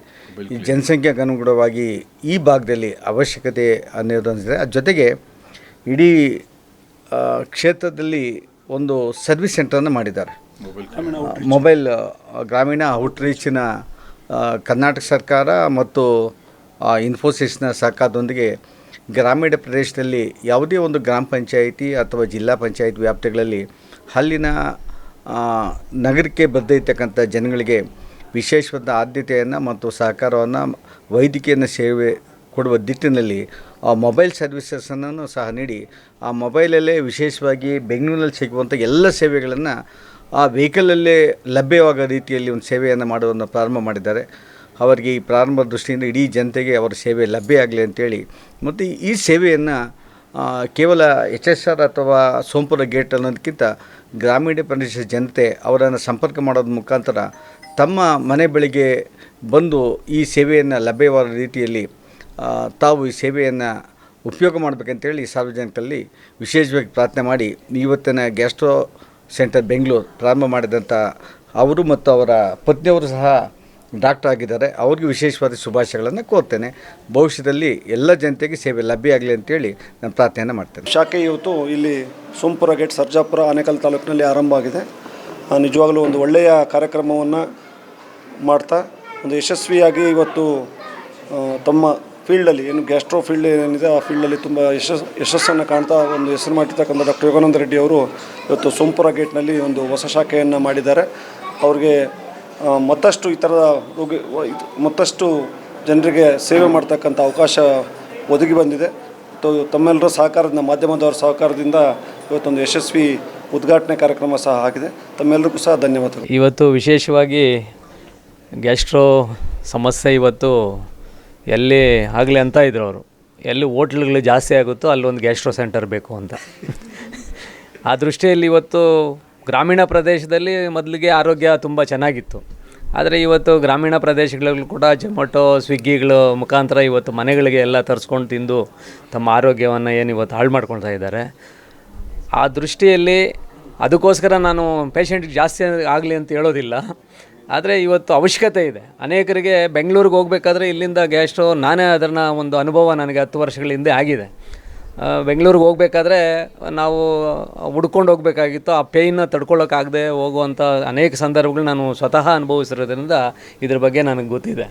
ಈ ಜನಸಂಖ್ಯೆಗೆ ಅನುಗುಣವಾಗಿ ಈ ಭಾಗದಲ್ಲಿ ಅವಶ್ಯಕತೆ ಅನ್ನೋದೊಂದಿದೆ. ಅದ್ರ ಜೊತೆಗೆ ಇಡೀ ಕ್ಷೇತ್ರದಲ್ಲಿ ಒಂದು ಸರ್ವಿಸ್ ಸೆಂಟರನ್ನು ಮಾಡಿದ್ದಾರೆ. ಮೊಬೈಲ್ ಗ್ರಾಮೀಣ ಔಟ್ರೀಚಿನ ಕರ್ನಾಟಕ ಸರ್ಕಾರ ಮತ್ತು ಇನ್ಫೋಸಿಸ್ನ ಸಹಕಾರದೊಂದಿಗೆ ಗ್ರಾಮೀಣ ಪ್ರದೇಶದಲ್ಲಿ ಯಾವುದೇ ಒಂದು ಗ್ರಾಮ ಪಂಚಾಯಿತಿ ಅಥವಾ ಜಿಲ್ಲಾ ಪಂಚಾಯತ್ ವ್ಯಾಪ್ತಿಗಳಲ್ಲಿ ಅಲ್ಲಿನ ನಗರಕ್ಕೆ ಬರದಿರ್ತಕ್ಕಂಥ ಜನಗಳಿಗೆ ವಿಶೇಷವಾದ ಆದ್ಯತೆಯನ್ನು ಮತ್ತು ಸಹಕಾರವನ್ನು, ವೈದ್ಯಕೀಯ ಸೇವೆ ಕೊಡುವ ನಿಟ್ಟಿನಲ್ಲಿ ಆ ಮೊಬೈಲ್ ಸರ್ವಿಸಸನ್ನು ಸಹ ನೀಡಿ ಆ ಮೊಬೈಲಲ್ಲೇ ವಿಶೇಷವಾಗಿ ಬೆಂಗಳೂರಿನಲ್ಲಿ ಸಿಗುವಂಥ ಎಲ್ಲ ಸೇವೆಗಳನ್ನು ಆ ವೆಹಿಕಲಲ್ಲೇ ಲಭ್ಯವಾಗೋ ರೀತಿಯಲ್ಲಿ ಒಂದು ಸೇವೆಯನ್ನು ಮಾಡುವುದನ್ನು ಪ್ರಾರಂಭ ಮಾಡಿದ್ದಾರೆ. ಅವರಿಗೆ ಈ ಪ್ರಾರಂಭದ ದೃಷ್ಟಿಯಿಂದ ಇಡೀ ಜನತೆಗೆ ಅವರ ಸೇವೆ ಲಭ್ಯ ಆಗಲಿ ಅಂತೇಳಿ ಮತ್ತು ಈ ಸೇವೆಯನ್ನು ಕೇವಲ HSR ಅಥವಾ ಸೋಂಪುರ ಗೇಟ್ ಅನ್ನೋದಕ್ಕಿಂತ ಗ್ರಾಮೀಣ ಪ್ರದೇಶದ ಜನತೆ ಅವರನ್ನು ಸಂಪರ್ಕ ಮಾಡೋದ್ರ ಮುಖಾಂತರ ತಮ್ಮ ಮನೆ ಬಳಿಗೆ ಬಂದು ಈ ಸೇವೆಯನ್ನು ಲಭ್ಯವಾದ ರೀತಿಯಲ್ಲಿ ತಾವು ಈ ಸೇವೆಯನ್ನು ಉಪಯೋಗ ಮಾಡಬೇಕಂತೇಳಿ ಸಾರ್ವಜನಿಕರಲ್ಲಿ ವಿಶೇಷವಾಗಿ ಪ್ರಾರ್ಥನೆ ಮಾಡಿ ಇವತ್ತಿನ ಗ್ಯಾಸ್ಟ್ರೋ ಸೆಂಟರ್ ಬೆಂಗಳೂರು ಪ್ರಾರಂಭ ಮಾಡಿದಂಥ ಅವರು ಮತ್ತು ಅವರ ಪತ್ನಿಯವರು ಸಹ ಡಾಕ್ಟರ್ ಆಗಿದ್ದಾರೆ. ಅವ್ರಿಗೆ ವಿಶೇಷವಾದ ಶುಭಾಶಯಗಳನ್ನು ಕೋರ್ತೇನೆ. ಭವಿಷ್ಯದಲ್ಲಿ ಎಲ್ಲ ಜನತೆಗೆ ಸೇವೆ ಲಭ್ಯ ಆಗಲಿ ಅಂತೇಳಿ ನಾನು ಪ್ರಾರ್ಥನೆಯನ್ನು ಮಾಡ್ತೇನೆ. ಶಾಖೆ ಇವತ್ತು ಇಲ್ಲಿ ಸೋಂಪುರ ಗೇಟ್ ಸರ್ಜಾಪುರ ಆನೇಕಲ್ ತಾಲೂಕಿನಲ್ಲಿ ಆರಂಭ ಆಗಿದೆ. ನಿಜವಾಗಲೂ ಒಂದು ಒಳ್ಳೆಯ ಕಾರ್ಯಕ್ರಮವನ್ನು ಮಾಡ್ತಾ ಒಂದು ಯಶಸ್ವಿಯಾಗಿ ಇವತ್ತು ತಮ್ಮ ಫೀಲ್ಡಲ್ಲಿ ಏನು ಗ್ಯಾಸ್ಟ್ರೋ ಫೀಲ್ಡ್ ಏನಿದೆ ಆ ಫೀಲ್ಡಲ್ಲಿ ತುಂಬ ಯಶಸ್ಸನ್ನು ಕಾಣ್ತಾ ಒಂದು ಹೆಸರು ಮಾಡಿರ್ತಕ್ಕಂಥ ಡಾಕ್ಟರ್ ಯೋಗಾನಂದ ರೆಡ್ಡಿ ಅವರು ಇವತ್ತು ಸೋಂಪುರ ಗೇಟ್ನಲ್ಲಿ ಒಂದು ಹೊಸ ಶಾಖೆಯನ್ನು ಮಾಡಿದ್ದಾರೆ. ಅವ್ರಿಗೆ ಮತ್ತಷ್ಟು ಈ ಥರದ ಮತ್ತಷ್ಟು ಜನರಿಗೆ ಸೇವೆ ಮಾಡ್ತಕ್ಕಂಥ ಅವಕಾಶ ಒದಗಿ ಬಂದಿದೆ. ತಮ್ಮೆಲ್ಲರ ಸಹಕಾರದ ಮಾಧ್ಯಮದವರ ಸಹಕಾರದಿಂದ ಇವತ್ತೊಂದು ಯಶಸ್ವಿ ಉದ್ಘಾಟನೆ ಕಾರ್ಯಕ್ರಮ ಸಹ ಆಗಿದೆ. ತಮ್ಮೆಲ್ಲರಿಗೂ ಸಹ ಧನ್ಯವಾದಗಳು. ಇವತ್ತು ವಿಶೇಷವಾಗಿ ಗ್ಯಾಸ್ಟ್ರೋ ಸಮಸ್ಯೆ ಇವತ್ತು ಎಲ್ಲಿ ಆಗಲಿ ಅಂತ ಇದ್ರು ಅವರು, ಎಲ್ಲಿ ಹೋಟ್ಲ್ಗಳು ಜಾಸ್ತಿ ಆಗುತ್ತೋ ಅಲ್ಲೊಂದು ಗ್ಯಾಸ್ಟ್ರೋ ಸೆಂಟರ್ ಬೇಕು ಅಂತ. ಆ ದೃಷ್ಟಿಯಲ್ಲಿ ಇವತ್ತು ಗ್ರಾಮೀಣ ಪ್ರದೇಶದಲ್ಲಿ ಮೊದಲಿಗೆ ಆರೋಗ್ಯ ತುಂಬ ಚೆನ್ನಾಗಿತ್ತು. ಆದರೆ ಇವತ್ತು ಗ್ರಾಮೀಣ ಪ್ರದೇಶಗಳಲ್ಲೂ ಕೂಡ ಜೊಮೊಟೊ ಸ್ವಿಗ್ಗಿಗಳ ಮುಖಾಂತರ ಇವತ್ತು ಮನೆಗಳಿಗೆ ಎಲ್ಲ ತರಿಸ್ಕೊಂಡು ತಿಂದು ತಮ್ಮ ಆರೋಗ್ಯವನ್ನು ಏನು ಇವತ್ತು ಹಾಳು ಮಾಡ್ಕೊಳ್ತಾ ಇದ್ದಾರೆ. ಆ ದೃಷ್ಟಿಯಲ್ಲಿ ಅದಕ್ಕೋಸ್ಕರ ನಾನು ಪೇಷಂಟ್ಗೆ ಜಾಸ್ತಿ ಆಗಲಿ ಅಂತ ಹೇಳೋದಿಲ್ಲ. ಆದರೆ ಇವತ್ತು ಅವಶ್ಯಕತೆ ಇದೆ. ಅನೇಕರಿಗೆ ಬೆಂಗಳೂರಿಗೆ ಹೋಗಬೇಕಾದ್ರೆ ಇಲ್ಲಿಂದ ಗ್ಯಾಸ್ಟ್ರೋ ನಾನೇ ಅದನ್ನು ಒಂದು ಅನುಭವ ನನಗೆ 10 ವರ್ಷಗಳ ಹಿಂದೆ ಆಗಿದೆ. ಬೆಂಗಳೂರಿಗೆ ಹೋಗಬೇಕಾದ್ರೆ ನಾವು ಹುಡ್ಕೊಂಡು ಹೋಗಬೇಕಾಗಿತ್ತು. ಆ ಪೇಯ್ನ ತಡ್ಕೊಳ್ಳೋಕ್ಕಾಗದೆ ಹೋಗುವಂಥ ಅನೇಕ ಸಂದರ್ಭಗಳು ನಾನು ಸ್ವತಃ ಅನುಭವಿಸಿರೋದ್ರಿಂದ ಇದ್ರ ಬಗ್ಗೆ ನನಗೆ ಗೊತ್ತಿದೆ.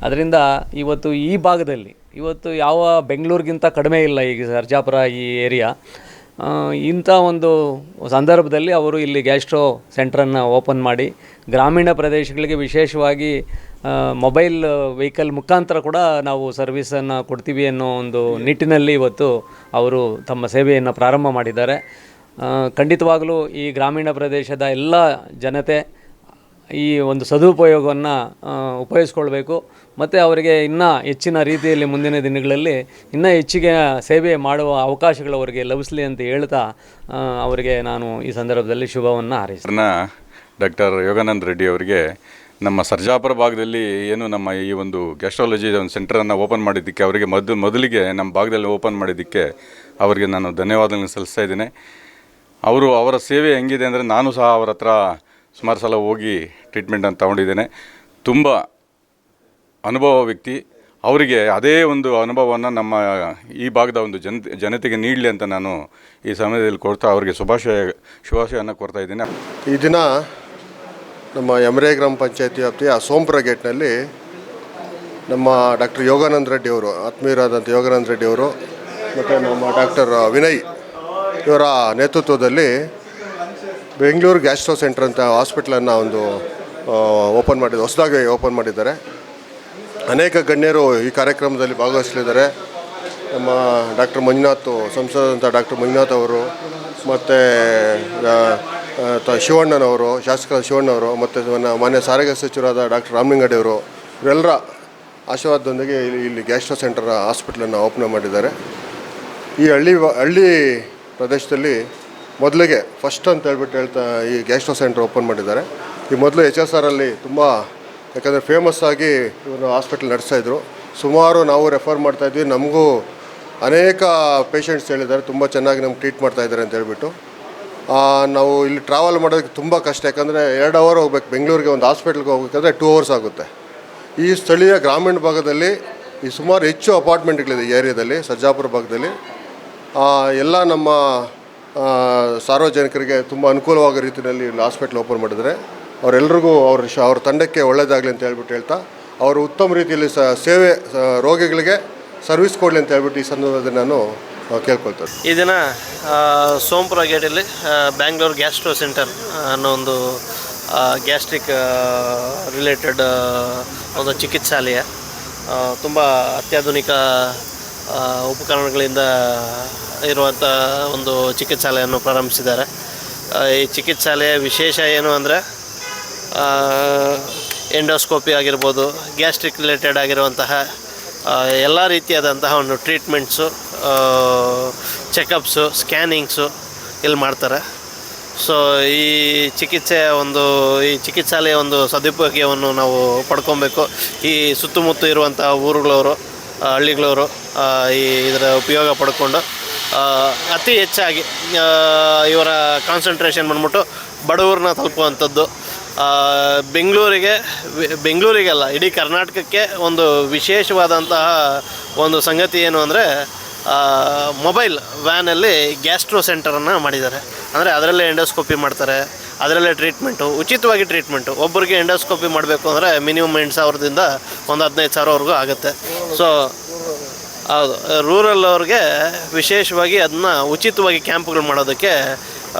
ಅದರಿಂದ ಇವತ್ತು ಈ ಭಾಗದಲ್ಲಿ ಇವತ್ತು ಯಾವ ಬೆಂಗಳೂರಿಗಿಂತ ಕಡಿಮೆ ಇಲ್ಲ ಈಗ ಸರ್ಜಾಪುರ ಈ ಏರಿಯಾ. ಇಂಥ ಒಂದು ಸಂದರ್ಭದಲ್ಲಿ ಅವರು ಇಲ್ಲಿ ಗ್ಯಾಸ್ಟ್ರೋ ಸೆಂಟ್ರನ್ನು ಓಪನ್ ಮಾಡಿ ಗ್ರಾಮೀಣ ಪ್ರದೇಶಗಳಿಗೆ ವಿಶೇಷವಾಗಿ ಮೊಬೈಲ್ ವೆಹಿಕಲ್ ಮುಖಾಂತರ ಕೂಡ ನಾವು ಸರ್ವಿಸನ್ನು ಕೊಡ್ತೀವಿ ಅನ್ನೋ ಒಂದು ನಿಟ್ಟಿನಲ್ಲಿ ಇವತ್ತು ಅವರು ತಮ್ಮ ಸೇವೆಯನ್ನು ಪ್ರಾರಂಭ ಮಾಡಿದ್ದಾರೆ. ಖಂಡಿತವಾಗಲೂ ಈ ಗ್ರಾಮೀಣ ಪ್ರದೇಶದ ಎಲ್ಲ ಜನತೆ ಈ ಒಂದು ಸದುಪಯೋಗವನ್ನು ಉಪಯೋಗಿಸ್ಕೊಳ್ಬೇಕು ಮತ್ತು ಅವರಿಗೆ ಇನ್ನೂ ಹೆಚ್ಚಿನ ರೀತಿಯಲ್ಲಿ ಮುಂದಿನ ದಿನಗಳಲ್ಲಿ ಇನ್ನೂ ಹೆಚ್ಚಿಗೆ ಸೇವೆ ಮಾಡುವ ಅವಕಾಶಗಳು ಅವರಿಗೆ ಲಭಿಸಲಿ ಅಂತ ಹೇಳ್ತಾ ಅವರಿಗೆ ನಾನು ಈ ಸಂದರ್ಭದಲ್ಲಿ ಶುಭವನ್ನು ಹಾರೈಸ್ತೀನಿ. ಡಾಕ್ಟರ್ ಯೋಗಾನಂದ ರೆಡ್ಡಿ ಅವರಿಗೆ ನಮ್ಮ ಸರ್ಜಾಪುರ ಭಾಗದಲ್ಲಿ ಏನು ನಮ್ಮ ಈ ಒಂದು ಗ್ಯಾಸ್ಟ್ರಾಲಜಿ ಒಂದು ಸೆಂಟರನ್ನು ಓಪನ್ ಮಾಡಿದ್ದಕ್ಕೆ ಅವರಿಗೆ ಮೊದಲಿಗೆ ನಮ್ಮ ಭಾಗದಲ್ಲಿ ಓಪನ್ ಮಾಡಿದ್ದಕ್ಕೆ ಅವರಿಗೆ ನಾನು ಧನ್ಯವಾದಗಳನ್ನು ಸಲ್ಲಿಸ್ತಾ ಇದ್ದೇನೆ. ಅವರ ಸೇವೆ ಹೆಂಗಿದೆ ಅಂದರೆ ನಾನು ಸಹ ಅವರ ಹತ್ರ ಸುಮಾರು ಸಲ ಹೋಗಿ ಟ್ರೀಟ್ಮೆಂಟನ್ನು ತಗೊಂಡಿದ್ದೇನೆ. ತುಂಬ ಅನುಭವ ವ್ಯಕ್ತಿ. ಅವರಿಗೆ ಅದೇ ಒಂದು ಅನುಭವವನ್ನು ನಮ್ಮ ಈ ಭಾಗದ ಒಂದು ಜನತೆಗೆ ನೀಡಲಿ ಅಂತ ನಾನು ಈ ಸಮಯದಲ್ಲಿ ಕೊಡ್ತಾ ಅವರಿಗೆ ಶುಭಾಶಯವನ್ನು ಕೊಡ್ತಾ ಇದ್ದೇನೆ. ಈ ದಿನ ನಮ್ಮ ಯಮರೆ ಗ್ರಾಮ ಪಂಚಾಯತಿ ವ್ಯಾಪ್ತಿಯ ಸೋಂಪುರ ಗೇಟ್ನಲ್ಲಿ ನಮ್ಮ ಡಾಕ್ಟರ್ ಯೋಗಾನಂದ ರೆಡ್ಡಿ ಅವರು, ಆತ್ಮೀಯರಾದಂಥ ಯೋಗಾನಂದ ರೆಡ್ಡಿ ಅವರು ಮತ್ತು ನಮ್ಮ ಡಾಕ್ಟರ್ ವಿನಯ್ ಇವರ ನೇತೃತ್ವದಲ್ಲಿ ಬೆಂಗಳೂರು ಗ್ಯಾಸ್ಟ್ರೋ ಸೆಂಟರ್ ಅಂತ ಹಾಸ್ಪಿಟ್ಲನ್ನು ಒಂದು ಹೊಸದಾಗಿ ಓಪನ್ ಮಾಡಿದ್ದಾರೆ. ಅನೇಕ ಗಣ್ಯರು ಈ ಕಾರ್ಯಕ್ರಮದಲ್ಲಿ ಭಾಗವಹಿಸಲಿದ್ದಾರೆ. ನಮ್ಮ ಡಾಕ್ಟರ್ ಮಂಜುನಾಥ್, ಸಂಸದಂಥ ಡಾಕ್ಟರ್ ಮಂಜುನಾಥ್ ಅವರು, ಮತ್ತು ಶಿವಣ್ಣನವರು, ಶಾಸಕ ಶಿವಣ್ಣವರು, ಮತ್ತು ಮಾನ್ಯ ಸಾರಿಗೆ ಸಚಿವರಾದ ಡಾಕ್ಟರ್ ರಾಮಲಿಂಗಡಿಯವರು, ಇವರೆಲ್ಲರ ಆಶೀರ್ವಾದದೊಂದಿಗೆ ಇಲ್ಲಿ ಗ್ಯಾಸ್ಟ್ರೋ ಸೆಂಟರ್ ಹಾಸ್ಪಿಟ್ಲನ್ನು ಓಪನ್ ಮಾಡಿದ್ದಾರೆ. ಈ ಹಳ್ಳಿ ಪ್ರದೇಶದಲ್ಲಿ ಮೊದಲಿಗೆ ಫಸ್ಟ್ ಅಂತ ಹೇಳ್ತಾ ಈ ಗ್ಯಾಸ್ಟ್ರೋ ಸೆಂಟರ್ ಓಪನ್ ಮಾಡಿದ್ದಾರೆ. ಈ ಮೊದಲು HSR ತುಂಬ, ಯಾಕಂದರೆ ಫೇಮಸ್ ಆಗಿ ಇವರು ಹಾಸ್ಪಿಟ್ಲ್ ನಡೆಸ್ತಾಯಿದ್ರು. ಸುಮಾರು ನಾವು ರೆಫರ್ ಮಾಡ್ತಾಯಿದ್ವಿ. ನಮಗೂ ಅನೇಕ ಪೇಷಂಟ್ಸ್ ಹೇಳಿದ್ದಾರೆ ತುಂಬ ಚೆನ್ನಾಗಿ ನಮ್ಗೆ ಟ್ರೀಟ್ ಮಾಡ್ತಾಯಿದ್ದಾರೆ ಅಂತ ಹೇಳ್ಬಿಟ್ಟು. ನಾವು ಇಲ್ಲಿ ಟ್ರಾವೆಲ್ ಮಾಡೋದಕ್ಕೆ ತುಂಬ ಕಷ್ಟ, ಯಾಕಂದರೆ 2 ಅವರ್ ಹೋಗ್ಬೇಕು. ಬೆಂಗಳೂರಿಗೆ ಒಂದು ಹಾಸ್ಪಿಟ್ಲ್ಗೆ ಹೋಗ್ಬೇಕಾದ್ರೆ 2 ಅವರ್ಸ್ ಆಗುತ್ತೆ. ಈ ಸ್ಥಳೀಯ ಗ್ರಾಮೀಣ ಭಾಗದಲ್ಲಿ ಈ ಸುಮಾರು ಹೆಚ್ಚು ಅಪಾರ್ಟ್ಮೆಂಟ್ಗಳಿದೆ ಈ ಏರಿಯಾದಲ್ಲಿ, ಸರ್ಜಾಪುರ ಭಾಗದಲ್ಲಿ. ಎಲ್ಲ ನಮ್ಮ ಸಾರ್ವಜನಿಕರಿಗೆ ತುಂಬ ಅನುಕೂಲವಾಗೋ ರೀತಿಯಲ್ಲಿ ಇಲ್ಲಿ ಹಾಸ್ಪಿಟ್ಲ್ ಓಪನ್ ಮಾಡಿದರೆ ಅವರೆಲ್ಲರಿಗೂ ಅವ್ರ ತಂಡಕ್ಕೆ ಒಳ್ಳೆಯದಾಗಲಿ ಅಂತ ಹೇಳ್ತಾ ಅವರು ಉತ್ತಮ ರೀತಿಯಲ್ಲಿ ಸೇವೆ ರೋಗಿಗಳಿಗೆ ಸರ್ವಿಸ್ ಕೊಡಲಿ ಅಂತ ಹೇಳ್ಬಿಟ್ಟು ಈ ಸಂದರ್ಭದಲ್ಲಿ ನಾನು ಕೇಳ್ಕೊಳ್ತಾರೆ. ಈ ದಿನ ಸೋಂಪುರ ಗೇಟಲ್ಲಿ ಬ್ಯಾಂಗ್ಳೂರು ಗ್ಯಾಸ್ಟ್ರೋ ಸೆಂಟರ್ ಅನ್ನೋ ಒಂದು ಗ್ಯಾಸ್ಟ್ರಿಕ್ ರಿಲೇಟೆಡ್ ಒಂದು ಚಿಕಿತ್ಸಾಲಯ, ತುಂಬ ಅತ್ಯಾಧುನಿಕ ಉಪಕರಣಗಳಿಂದ ಇರುವಂಥ ಒಂದು ಚಿಕಿತ್ಸಾಲಯವನ್ನು ಪ್ರಾರಂಭಿಸಿದ್ದಾರೆ. ಈ ಚಿಕಿತ್ಸಾಲಯ ವಿಶೇಷ ಏನು ಅಂದರೆ ಎಂಡೋಸ್ಕೋಪಿ ಆಗಿರ್ಬೋದು, ಗ್ಯಾಸ್ಟ್ರಿಕ್ ರಿಲೇಟೆಡ್ ಆಗಿರುವಂತಹ ಎಲ್ಲ ರೀತಿಯಾದಂತಹ ಒಂದು ಟ್ರೀಟ್ಮೆಂಟ್ಸು, ಚೆಕಪ್ಸು, ಸ್ಕ್ಯಾನಿಂಗ್ಸು ಇಲ್ಲಿ ಮಾಡ್ತಾರೆ. ಸೊ ಈ ಚಿಕಿತ್ಸಾಲಯ ಒಂದು ಸದುಪಯೋಗವನ್ನು ನಾವು ಪಡ್ಕೊಬೇಕು. ಈ ಸುತ್ತಮುತ್ತ ಇರುವಂಥ ಊರುಗಳವರು, ಹಳ್ಳಿಗಳವರು ಇದರ ಉಪಯೋಗ ಪಡ್ಕೊಂಡು ಅತಿ ಹೆಚ್ಚಾಗಿ ಇವರ ಕಾನ್ಸಂಟ್ರೇಷನ್ ಬಂದ್ಬಿಟ್ಟು ಬಡವ್ರನ್ನ ತಲುಪುವಂಥದ್ದು. ಬೆಂಗಳೂರಿಗೆಲ್ಲ ಇಡೀ ಕರ್ನಾಟಕಕ್ಕೆ ಒಂದು ವಿಶೇಷವಾದಂತಹ ಒಂದು ಸಂಗತಿ ಏನು ಅಂದರೆ, ಮೊಬೈಲ್ ವ್ಯಾನಲ್ಲಿ ಗ್ಯಾಸ್ಟ್ರೋ ಸೆಂಟರನ್ನು ಮಾಡಿದ್ದಾರೆ. ಅಂದರೆ ಅದರಲ್ಲೇ ಎಂಡೋಸ್ಕೋಪಿ ಮಾಡ್ತಾರೆ, ಅದರಲ್ಲೇ ಟ್ರೀಟ್ಮೆಂಟು, ಉಚಿತವಾಗಿ ಟ್ರೀಟ್ಮೆಂಟು. ಒಬ್ಬರಿಗೆ ಎಂಡೋಸ್ಕೋಪಿ ಮಾಡಬೇಕು ಅಂದರೆ ಮಿನಿಮಮ್ 8,000ದಿಂದ ಒಂದು 15,000ವರೆಗೂ ಆಗುತ್ತೆ. ಸೊ ಹೌದು, ರೂರಲ್ ಅವ್ರಿಗೆ ವಿಶೇಷವಾಗಿ ಅದನ್ನ ಉಚಿತವಾಗಿ ಕ್ಯಾಂಪ್ಗಳು ಮಾಡೋದಕ್ಕೆ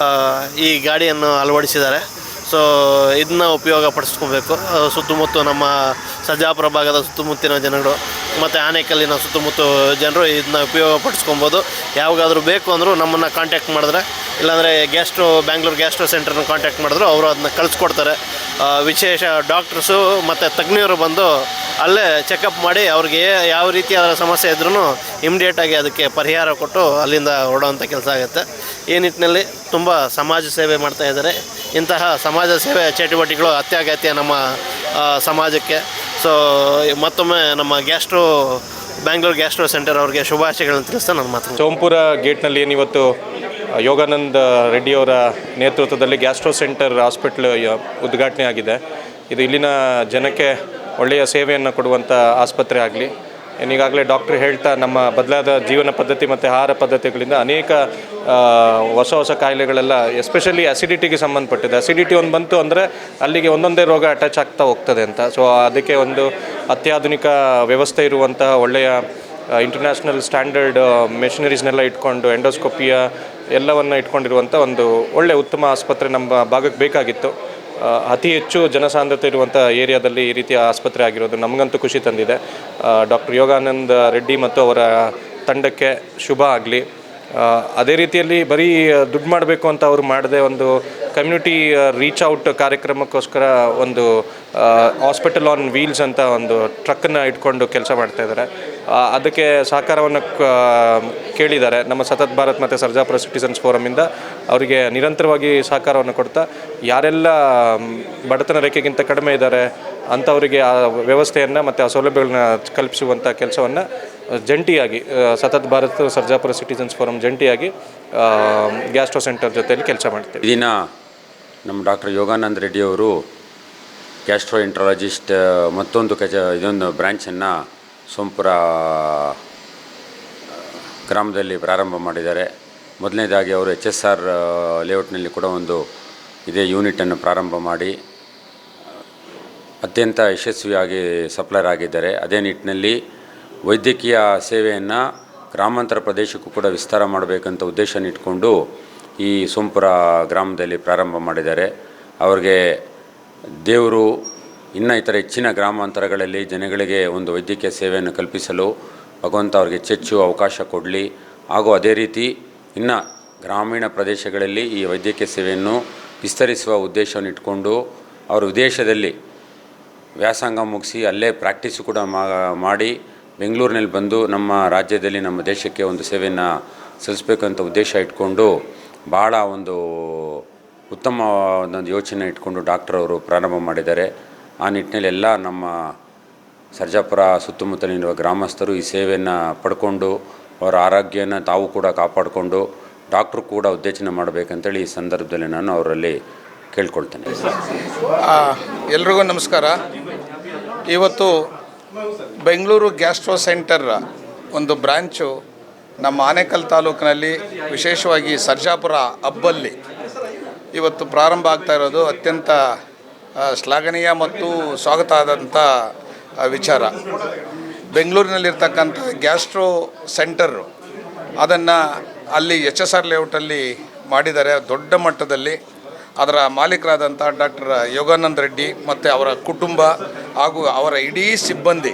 ಈ ಗಾಡಿಯನ್ನು ಅಳವಡಿಸಿದ್ದಾರೆ. ಸೊ ಇದನ್ನ ಉಪಯೋಗ ಪಡಿಸ್ಕೊಬೇಕು. ಸುತ್ತಮುತ್ತ ನಮ್ಮ ಸರ್ಜಾಪುರ ಭಾಗದ ಸುತ್ತಮುತ್ತಿನ ಜನಗಳು ಮತ್ತು ಆನೇಕಲ್ಲಿನ ಸುತ್ತಮುತ್ತ ಜನರು ಇದನ್ನ ಉಪಯೋಗ ಪಡಿಸ್ಕೊಬೋದು. ಯಾವಾಗಾದರೂ ಬೇಕು ಅಂದರೂ ನಮ್ಮನ್ನು ಕಾಂಟ್ಯಾಕ್ಟ್ ಮಾಡಿದ್ರೆ, ಇಲ್ಲಾಂದರೆ ಬ್ಯಾಂಗ್ಳೂರು ಗ್ಯಾಸ್ಟ್ರೋ ಸೆಂಟರ್ನ ಕಾಂಟ್ಯಾಕ್ಟ್ ಮಾಡಿದ್ರು ಅವರು ಅದನ್ನ ಕಳಿಸ್ಕೊಡ್ತಾರೆ. ವಿಶೇಷ ಡಾಕ್ಟ್ರಸು ಮತ್ತು ತಜ್ಞರು ಬಂದು ಅಲ್ಲೇ ಚೆಕಪ್ ಮಾಡಿ ಅವ್ರಿಗೆ ಯಾವ ರೀತಿಯಾದ ಸಮಸ್ಯೆ ಇದ್ರೂ ಇಮಿಡಿಯೇಟಾಗಿ ಅದಕ್ಕೆ ಪರಿಹಾರ ಕೊಟ್ಟು ಅಲ್ಲಿಂದ ಹೊರಡುವಂಥ ಕೆಲಸ ಆಗುತ್ತೆ. ಈ ನಿಟ್ಟಿನಲ್ಲಿ ತುಂಬ ಸಮಾಜ ಸೇವೆ ಮಾಡ್ತಾಯಿದ್ದಾರೆ. ಇಂತಹ ಸಮಾಜ ಸೇವೆ ಚಟುವಟಿಕೆಗಳು ಅತ್ಯಗತ್ಯ ನಮ್ಮ ಸಮಾಜಕ್ಕೆ. ಸೊ ಮತ್ತೊಮ್ಮೆ ನಮ್ಮ ಬ್ಯಾಂಗ್ಳೂರು ಗ್ಯಾಸ್ಟ್ರೋ ಸೆಂಟರ್ ಅವ್ರಿಗೆ ಶುಭಾಶಯಗಳನ್ನು ತಿಳಿಸ್ತಾ ನನ್ನ ಮಾತು. ಸೋಂಪುರ ಗೇಟ್ನಲ್ಲಿ ಏನಿವತ್ತು ಯೋಗಾನಂದ ರೆಡ್ಡಿಯವರ ನೇತೃತ್ವದಲ್ಲಿ ಗ್ಯಾಸ್ಟ್ರೋ ಸೆಂಟರ್ ಹಾಸ್ಪಿಟ್ಲ್ ಉದ್ಘಾಟನೆ ಆಗಿದೆ. ಇದು ಇಲ್ಲಿನ ಜನಕ್ಕೆ ಒಳ್ಳೆಯ ಸೇವೆಯನ್ನು ಕೊಡುವಂಥ ಆಸ್ಪತ್ರೆ ಆಗಲಿ. ಈಗಾಗಲೇ ಡಾಕ್ಟ್ರು ಹೇಳ್ತಾ ನಮ್ಮ ಬದಲಾದ ಜೀವನ ಪದ್ಧತಿ ಮತ್ತು ಆಹಾರ ಪದ್ಧತಿಗಳಿಂದ ಅನೇಕ ಹೊಸ ಕಾಯಿಲೆಗಳೆಲ್ಲ, ಎಸ್ಪೆಷಲಿ ಅಸಿಡಿಟಿಗೆ ಸಂಬಂಧಪಟ್ಟಿದೆ. ಅಸಿಡಿಟಿ ಒಂದು ಬಂತು ಅಂದರೆ ಅಲ್ಲಿಗೆ ಒಂದೊಂದೇ ರೋಗ ಅಟ್ಯಾಚ್ ಆಗ್ತಾ ಹೋಗ್ತದೆ ಅಂತ. ಸೊ ಅದಕ್ಕೆ ಒಂದು ಅತ್ಯಾಧುನಿಕ ವ್ಯವಸ್ಥೆ ಇರುವಂತಹ ಒಳ್ಳೆಯ ಇಂಟರ್ನ್ಯಾಷನಲ್ ಸ್ಟ್ಯಾಂಡರ್ಡ್ ಮೆಷಿನರೀಸ್ನೆಲ್ಲ ಇಟ್ಕೊಂಡು ಎಂಡೋಸ್ಕೋಪಿಯ ಎಲ್ಲವನ್ನು ಇಟ್ಕೊಂಡಿರುವಂಥ ಒಂದು ಒಳ್ಳೆಯ ಉತ್ತಮ ಆಸ್ಪತ್ರೆ ನಮ್ಮ ಭಾಗಕ್ಕೆ ಬೇಕಾಗಿತ್ತು. ಅತಿ ಹೆಚ್ಚು ಜನಸಾಂದ್ರತೆ ಇರುವಂಥ ಏರಿಯಾದಲ್ಲಿ ಈ ರೀತಿಯ ಆಸ್ಪತ್ರೆ ಆಗಿರೋದು ನಮಗಂತೂ ಖುಷಿ ತಂದಿದೆ. ಡಾಕ್ಟರ್ ಯೋಗಾನಂದ ರೆಡ್ಡಿ ಮತ್ತು ಅವರ ತಂಡಕ್ಕೆ ಶುಭ ಆಗಲಿ. ಅದೇ ರೀತಿಯಲ್ಲಿ ಬರೀ ದುಡ್ಡು ಮಾಡಬೇಕು ಅಂತ ಅವರು ಮಾಡದೆ ಒಂದು ಕಮ್ಯುನಿಟಿ ರೀಚ್ ಔಟ್ ಕಾರ್ಯಕ್ರಮಕ್ಕೋಸ್ಕರ ಒಂದು ಹಾಸ್ಪಿಟಲ್ ಆನ್ ವೀಲ್ಸ್ ಅಂತ ಒಂದು ಟ್ರಕ್ಕನ್ನು ಇಟ್ಕೊಂಡು ಕೆಲಸ ಮಾಡ್ತಾಯಿದ್ದಾರೆ. ಅದಕ್ಕೆ ಸಹಕಾರವನ್ನು ಕೇಳಿದ್ದಾರೆ ನಮ್ಮ ಸತತ್ ಭಾರತ್ ಮತ್ತು ಸರ್ಜಾಪುರ ಸಿಟಿಸನ್ಸ್ ಫೋರಮಿಂದ. ಅವರಿಗೆ ನಿರಂತರವಾಗಿ ಸಹಕಾರವನ್ನು ಕೊಡ್ತಾ ಯಾರೆಲ್ಲ ಬಡತನ ರೇಖೆಗಿಂತ ಕಡಿಮೆ ಇದ್ದಾರೆ ಅಂಥವರಿಗೆ ಆ ವ್ಯವಸ್ಥೆಯನ್ನು ಮತ್ತು ಆ ಸೌಲಭ್ಯಗಳನ್ನ ಕಲ್ಪಿಸುವಂಥ ಕೆಲಸವನ್ನು ಜಂಟಿಯಾಗಿ ಸತತ್ ಭಾರತ್ ಸರ್ಜಾಪುರ ಸಿಟಿಸನ್ಸ್ ಫೋರಮ್ ಜಂಟಿಯಾಗಿ ಗ್ಯಾಸ್ಟ್ರೋ ಸೆಂಟರ್ ಜೊತೆಯಲ್ಲಿ ಕೆಲಸ ಮಾಡ್ತೀವಿ. ದಿನ ನಮ್ಮ ಡಾಕ್ಟರ್ ಯೋಗಾನಂದ ರೆಡ್ಡಿಯವರು ಗ್ಯಾಸ್ಟ್ರೋ ಎಂಟ್ರಾಲಜಿಸ್ಟ್ ಮತ್ತೊಂದು ಇದೊಂದು ಬ್ರ್ಯಾಂಚನ್ನು ಸೋಂಪುರ ಗ್ರಾಮದಲ್ಲಿ ಪ್ರಾರಂಭ ಮಾಡಿದ್ದಾರೆ. ಮೊದಲನೇದಾಗಿ ಅವರು HSR ಲೇಔಟ್ನಲ್ಲಿ ಕೂಡ ಒಂದು ಇದೇ ಯೂನಿಟನ್ನು ಪ್ರಾರಂಭ ಮಾಡಿ ಅತ್ಯಂತ ಯಶಸ್ವಿಯಾಗಿ ಸಪ್ಲೈರ್ ಆಗಿದ್ದಾರೆ. ಅದೇ ನಿಟ್ಟಿನಲ್ಲಿ ವೈದ್ಯಕೀಯ ಸೇವೆಯನ್ನು ಗ್ರಾಮಾಂತರ ಪ್ರದೇಶಕ್ಕೂ ಕೂಡ ವಿಸ್ತಾರ ಮಾಡಬೇಕಂತ ಉದ್ದೇಶನ ಇಟ್ಕೊಂಡು ಈ ಸೋಂಪುರ ಗ್ರಾಮದಲ್ಲಿ ಪ್ರಾರಂಭ ಮಾಡಿದ್ದಾರೆ. ಅವ್ರಿಗೆ ದೇವರು ಇನ್ನೂ ಇತರ ಹೆಚ್ಚಿನ ಗ್ರಾಮಾಂತರಗಳಲ್ಲಿ ಜನಗಳಿಗೆ ಒಂದು ವೈದ್ಯಕೀಯ ಸೇವೆಯನ್ನು ಕಲ್ಪಿಸಲು ಭಗವಂತ ಅವ್ರಿಗೆ ಹೆಚ್ಚು ಅವಕಾಶ ಕೊಡಲಿ. ಹಾಗೂ ಅದೇ ರೀತಿ ಇನ್ನು ಗ್ರಾಮೀಣ ಪ್ರದೇಶಗಳಲ್ಲಿ ಈ ವೈದ್ಯಕೀಯ ಸೇವೆಯನ್ನು ವಿಸ್ತರಿಸುವ ಉದ್ದೇಶವನ್ನು ಇಟ್ಕೊಂಡು ಅವರು ವಿದೇಶದಲ್ಲಿ ವ್ಯಾಸಂಗ ಮುಗಿಸಿ ಅಲ್ಲೇ ಪ್ರಾಕ್ಟೀಸು ಕೂಡ ಮಾಡಿ ಬೆಂಗಳೂರಿನಲ್ಲಿ ಬಂದು ನಮ್ಮ ರಾಜ್ಯದಲ್ಲಿ ನಮ್ಮ ದೇಶಕ್ಕೆ ಒಂದು ಸೇವೆಯನ್ನು ಸಲ್ಲಿಸಬೇಕಂತ ಉದ್ದೇಶ ಇಟ್ಕೊಂಡು ಭಾಳ ಒಂದು ಉತ್ತಮವಾದೊಂದು ಯೋಚನೆ ಇಟ್ಕೊಂಡು ಡಾಕ್ಟರವರು ಪ್ರಾರಂಭ ಮಾಡಿದ್ದಾರೆ. ಆ ನಿಟ್ಟಿನಲ್ಲಿ ಎಲ್ಲ ನಮ್ಮ ಸರ್ಜಾಪುರ ಸುತ್ತಮುತ್ತಲಿರುವ ಗ್ರಾಮಸ್ಥರು ಈ ಸೇವೆಯನ್ನು ಪಡ್ಕೊಂಡು ಅವರ ಆರೋಗ್ಯನ ತಾವು ಕೂಡ ಕಾಪಾಡಿಕೊಂಡು ಡಾಕ್ಟ್ರು ಕೂಡ ಉತ್ತೇಜನ ಮಾಡಬೇಕಂತೇಳಿ ಈ ಸಂದರ್ಭದಲ್ಲಿ ನಾನು ಅವರಲ್ಲಿ ಕೇಳ್ಕೊಳ್ತೇನೆ. ಎಲ್ರಿಗೂ ನಮಸ್ಕಾರ. ಇವತ್ತು ಬೆಂಗಳೂರು ಗ್ಯಾಸ್ಟ್ರೋ ಸೆಂಟರ್ ಒಂದು ಬ್ರ್ಯಾಂಚು ನಮ್ಮ ಆನೇಕಲ್ ತಾಲೂಕಿನಲ್ಲಿ ವಿಶೇಷವಾಗಿ ಸರ್ಜಾಪುರ ಹಬ್ಬಲ್ಲಿ ಇವತ್ತು ಪ್ರಾರಂಭ ಆಗ್ತಾ ಇರೋದು ಅತ್ಯಂತ ಶ್ಲಾಘನೀಯ ಮತ್ತು ಸ್ವಾಗತ ಆದಂಥ ವಿಚಾರ. ಬೆಂಗಳೂರಿನಲ್ಲಿರ್ತಕ್ಕಂಥ ಗ್ಯಾಸ್ಟ್ರೋ ಸೆಂಟರು ಅದನ್ನು ಅಲ್ಲಿ HSR ಲೇಔಟಲ್ಲಿ ಮಾಡಿದ್ದಾರೆ ದೊಡ್ಡ ಮಟ್ಟದಲ್ಲಿ. ಅದರ ಮಾಲೀಕರಾದಂಥ ಡಾಕ್ಟರ್ ಯೋಗಾನಂದ ರೆಡ್ಡಿ ಮತ್ತು ಅವರ ಕುಟುಂಬ ಹಾಗೂ ಅವರ ಇಡೀ ಸಿಬ್ಬಂದಿ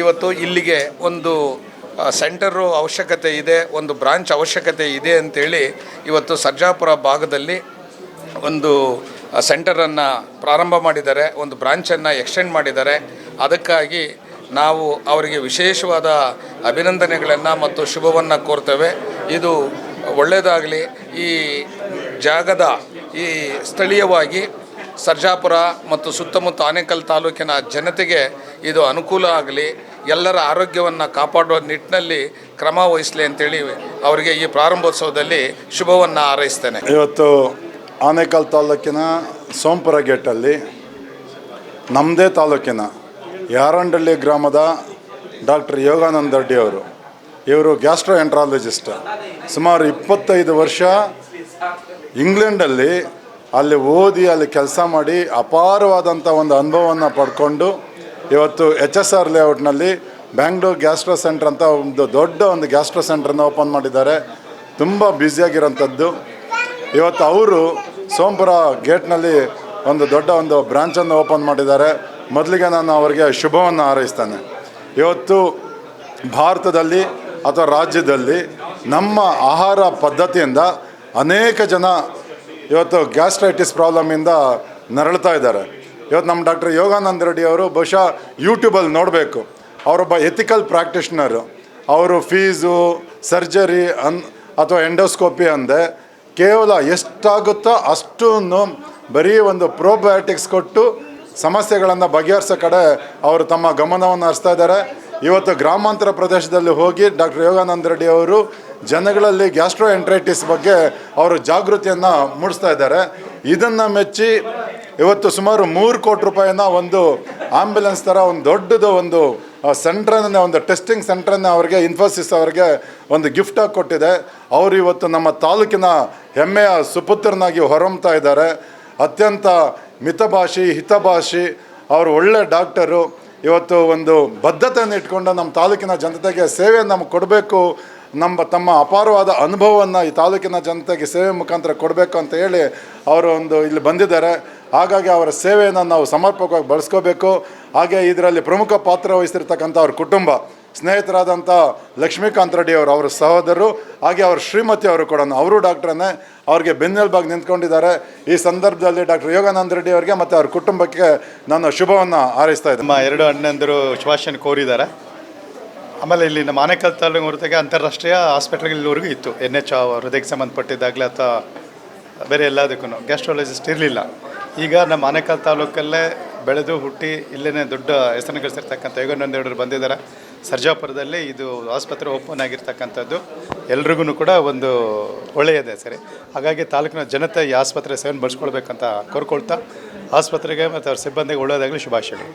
ಇವತ್ತು ಇಲ್ಲಿಗೆ ಒಂದು ಸೆಂಟರು ಅವಶ್ಯಕತೆ ಇದೆ, ಒಂದು ಬ್ರಾಂಚ್ ಅವಶ್ಯಕತೆ ಇದೆ ಅಂಥೇಳಿ ಇವತ್ತು ಸರ್ಜಾಪುರ ಭಾಗದಲ್ಲಿ ಒಂದು ಸೆಂಟರನ್ನು ಪ್ರಾರಂಭ ಮಾಡಿದ್ದಾರೆ, ಒಂದು ಬ್ರಾಂಚನ್ನು ಎಕ್ಸ್ಟೆಂಡ್ ಮಾಡಿದ್ದಾರೆ. ಅದಕ್ಕಾಗಿ ನಾವು ಅವರಿಗೆ ವಿಶೇಷವಾದ ಅಭಿನಂದನೆಗಳನ್ನು ಮತ್ತು ಶುಭವನ್ನು ಕೋರ್ತೇವೆ. ಇದು ಒಳ್ಳೆಯದಾಗಲಿ. ಈ ಜಾಗದ ಈ ಸ್ಥಳೀಯವಾಗಿ ಸರ್ಜಾಪುರ ಮತ್ತು ಸುತ್ತಮುತ್ತ ಆನೇಕಲ್ ತಾಲೂಕಿನ ಜನತೆಗೆ ಇದು ಅನುಕೂಲ ಆಗಲಿ, ಎಲ್ಲರ ಆರೋಗ್ಯವನ್ನು ಕಾಪಾಡುವ ನಿಟ್ಟಿನಲ್ಲಿ ಕ್ರಮ ವಹಿಸಲಿ ಅಂತೇಳಿ ಅವರಿಗೆ ಈ ಪ್ರಾರಂಭೋತ್ಸವದಲ್ಲಿ ಶುಭವನ್ನು ಹಾರೈಸ್ತೇನೆ. ಇವತ್ತು ಆನೇಕಲ್ ತಾಲೂಕಿನ ಸೋಂಪುರ ಗೇಟಲ್ಲಿ ನಮ್ಮದೇ ತಾಲೂಕಿನ ಯಾರಂಡಳ್ಳಿ ಗ್ರಾಮದ ಡಾಕ್ಟರ್ ಯೋಗಾನಂದ ರೆಡ್ಡಿ ಅವರು, ಇವರು ಗ್ಯಾಸ್ಟ್ರೋ ಎಂಟ್ರಾಲಜಿಸ್ಟ್. ಸುಮಾರು 25 ವರ್ಷ ಇಂಗ್ಲೆಂಡಲ್ಲಿ ಅಲ್ಲಿ ಓದಿ ಅಲ್ಲಿ ಕೆಲಸ ಮಾಡಿ ಅಪಾರವಾದಂಥ ಒಂದು ಅನುಭವವನ್ನು ಪಡ್ಕೊಂಡು ಇವತ್ತು HSR ಲೇಔಟ್ನಲ್ಲಿ ಬ್ಯಾಂಗ್ಳೂರ್ ಗ್ಯಾಸ್ಟ್ರೋ ಸೆಂಟ್ರ್ ಅಂತ ಒಂದು ದೊಡ್ಡ ಒಂದು ಗ್ಯಾಸ್ಟ್ರೋ ಸೆಂಟ್ರನ್ನು ಓಪನ್ ಮಾಡಿದ್ದಾರೆ. ತುಂಬ ಬ್ಯುಸಿಯಾಗಿರೋಂಥದ್ದು. ಇವತ್ತು ಅವರು ಸೋಂಪುರ ಗೇಟ್ನಲ್ಲಿ ಒಂದು ದೊಡ್ಡ ಒಂದು ಬ್ರಾಂಚನ್ನು ಓಪನ್ ಮಾಡಿದ್ದಾರೆ. ಮೊದಲಿಗೆ ನಾನು ಅವರಿಗೆ ಶುಭವನ್ನು ಹಾರೈಸ್ತೇನೆ. ಇವತ್ತು ಭಾರತದಲ್ಲಿ ಅಥವಾ ರಾಜ್ಯದಲ್ಲಿ ನಮ್ಮ ಆಹಾರ ಪದ್ಧತಿಯಿಂದ ಅನೇಕ ಜನ ಇವತ್ತು ಗ್ಯಾಸ್ಟ್ರೈಟಿಸ್ ಪ್ರಾಬ್ಲಮಿಂದ ನರಳ್ತಾ ಇದ್ದಾರೆ. ಇವತ್ತು ನಮ್ಮ ಡಾಕ್ಟರ್ ಯೋಗಾನಂದ ರೆಡ್ಡಿ ಅವರು ಬಹುಶಃ ಯೂಟ್ಯೂಬಲ್ಲಿ ನೋಡಬೇಕು. ಅವರೊಬ್ಬ ಎಥಿಕಲ್ ಪ್ರಾಕ್ಟಿಷನರು. ಅವರು ಫೀಸು, ಸರ್ಜರಿ ಅಥವಾ ಎಂಡೋಸ್ಕೋಪಿ ಅಂದೆ ಕೇವಲ ಎಷ್ಟಾಗುತ್ತೋ ಅಷ್ಟನ್ನು ಬರೀ ಒಂದು ಪ್ರೋಬಯೋಟಿಕ್ಸ್ ಕೊಟ್ಟು ಸಮಸ್ಯೆಗಳನ್ನು ಬಗೆಹರಿಸೋ ಕಡೆ ಅವರು ತಮ್ಮ ಗಮನವನ್ನು ಹರಿಸ್ತಾ ಇದ್ದಾರೆ. ಇವತ್ತು ಗ್ರಾಮಾಂತರ ಪ್ರದೇಶದಲ್ಲಿ ಹೋಗಿ ಡಾಕ್ಟರ್ ಯೋಗಾನಂದ ರೆಡ್ಡಿ ಅವರು ಜನಗಳಲ್ಲಿ ಗ್ಯಾಸ್ಟ್ರೋ ಎಂಟ್ರೈಟಿಸ್ ಬಗ್ಗೆ ಅವರು ಜಾಗೃತಿಯನ್ನು ಮೂಡಿಸ್ತಾ ಇದ್ದಾರೆ. ಇದನ್ನು ಮೆಚ್ಚಿ ಇವತ್ತು ಸುಮಾರು 3 ಕೋಟಿ ರೂಪಾಯಿನ ಒಂದು ಆಂಬ್ಯುಲೆನ್ಸ್ ಥರ ಒಂದು ದೊಡ್ಡದು ಒಂದು ಸೆಂಟ್ರನ್ನೇ, ಒಂದು ಟೆಸ್ಟಿಂಗ್ ಸೆಂಟ್ರನ್ನೇ ಅವರಿಗೆ ಇನ್ಫೋಸಿಸ್ ಅವರಿಗೆ ಒಂದು ಗಿಫ್ಟಾಗಿ ಕೊಟ್ಟಿದೆ. ಅವರು ಇವತ್ತು ನಮ್ಮ ತಾಲೂಕಿನ ಹೆಮ್ಮೆಯ ಸುಪುತ್ರನಾಗಿ ಹೊರಹೊಮ್ತಾ ಇದ್ದಾರೆ. ಅತ್ಯಂತ ಮಿತಭಾಷಿ, ಹಿತಭಾಷಿ, ಅವರು ಒಳ್ಳೆ ಡಾಕ್ಟರು. ಇವತ್ತು ಒಂದು ಬದ್ಧತೆಯನ್ನು ಇಟ್ಕೊಂಡು ನಮ್ಮ ತಾಲೂಕಿನ ಜನತೆಗೆ ಸೇವೆಯನ್ನು ನಮಗೆ ಕೊಡಬೇಕು, ತಮ್ಮ ಅಪಾರವಾದ ಅನುಭವವನ್ನು ಈ ತಾಲೂಕಿನ ಜನತೆಗೆ ಸೇವೆ ಮುಖಾಂತರ ಕೊಡಬೇಕು ಅಂತ ಹೇಳಿ ಅವರು ಇಲ್ಲಿ ಬಂದಿದ್ದಾರೆ. ಹಾಗಾಗಿ ಅವರ ಸೇವೆಯನ್ನು ನಾವು ಸಮರ್ಪಕವಾಗಿ ಬಳಸ್ಕೋಬೇಕು. ಹಾಗೆ ಇದರಲ್ಲಿ ಪ್ರಮುಖ ಪಾತ್ರ ವಹಿಸಿರ್ತಕ್ಕಂಥ ಅವ್ರ ಕುಟುಂಬ ಸ್ನೇಹಿತರಾದಂಥ ಲಕ್ಷ್ಮೀಕಾಂತ್ ರೆಡ್ಡಿ ಅವರು, ಅವರ ಸಹೋದರರು, ಹಾಗೆ ಅವ್ರ ಶ್ರೀಮತಿ ಅವರು ಕೂಡ ಅವರು ಡಾಕ್ಟ್ರನ್ನೇ, ಅವ್ರಿಗೆ ಬೆನ್ನೆಲುಬಾಗಿ ನಿಂತ್ಕೊಂಡಿದ್ದಾರೆ. ಈ ಸಂದರ್ಭದಲ್ಲಿ ಡಾಕ್ಟರ್ ಯೋಗಾನಂದ ರೆಡ್ಡಿ ಅವರಿಗೆ ಮತ್ತು ಅವ್ರ ಕುಟುಂಬಕ್ಕೆ ನಾನು ಶುಭವನ್ನು ಹಾರೈಸ್ತಾ ಇದ್ದೀನಿ. ನಮ್ಮ 2 ಅಣ್ಣಂದಿರು ಶುಭಾಶಯ ಕೋರಿದ್ದಾರೆ. ಆಮೇಲೆ ಇಲ್ಲಿ ನಮ್ಮ ಆನೇಕಲ್ ತಾಲೂಕು ಹೊರತಾಗಿ ಅಂತಾರಾಷ್ಟ್ರೀಯ ಹಾಸ್ಪಿಟ್ಲ್ಗಳಿವರೆಗೂ ಇತ್ತು. NH ಹೃದಯಕ್ಕೆ ಸಂಬಂಧಪಟ್ಟಿದ್ದಾಗಲೇ ಅಥವಾ ಬೇರೆ ಎಲ್ಲದಕ್ಕೂ ಗ್ಯಾಸ್ಟ್ರಾಲಜಿಸ್ಟ್ ಇರಲಿಲ್ಲ. ಈಗ ನಮ್ಮ ಆನೇಕಲ್ ತಾಲೂಕಲ್ಲೇ ಬೆಳೆದು ಹುಟ್ಟಿ ಇಲ್ಲೇ ದೊಡ್ಡ ಹೆಸರನ್ನು ಗಳಿಸಿರ್ತಕ್ಕಂಥ ಯೋಗಾನಂದ ರೆಡ್ಡಿ ಬಂದಿದ್ದಾರೆ. ಸರ್ಜಾಪುರದಲ್ಲಿ ಇದು ಆಸ್ಪತ್ರೆ ಓಪನ್ ಆಗಿರ್ತಕ್ಕಂಥದ್ದು ಎಲ್ರಿಗೂ ಕೂಡ ಒಂದು ಒಳ್ಳೆಯದೇ ಸರಿ. ಹಾಗಾಗಿ ತಾಲೂಕಿನ ಜನತೆ ಈ ಆಸ್ಪತ್ರೆ ಸೇವೆಯನ್ನು ಬಳಸ್ಕೊಳ್ಬೇಕಂತ ಕೋರ್ಕೊಳ್ತಾ ಆಸ್ಪತ್ರೆಗೆ ಮತ್ತು ಅವ್ರ ಸಿಬ್ಬಂದಿಗೆ ಒಳ್ಳೆಯದಾಗಲಿ ಶುಭಾಶಯಗಳು.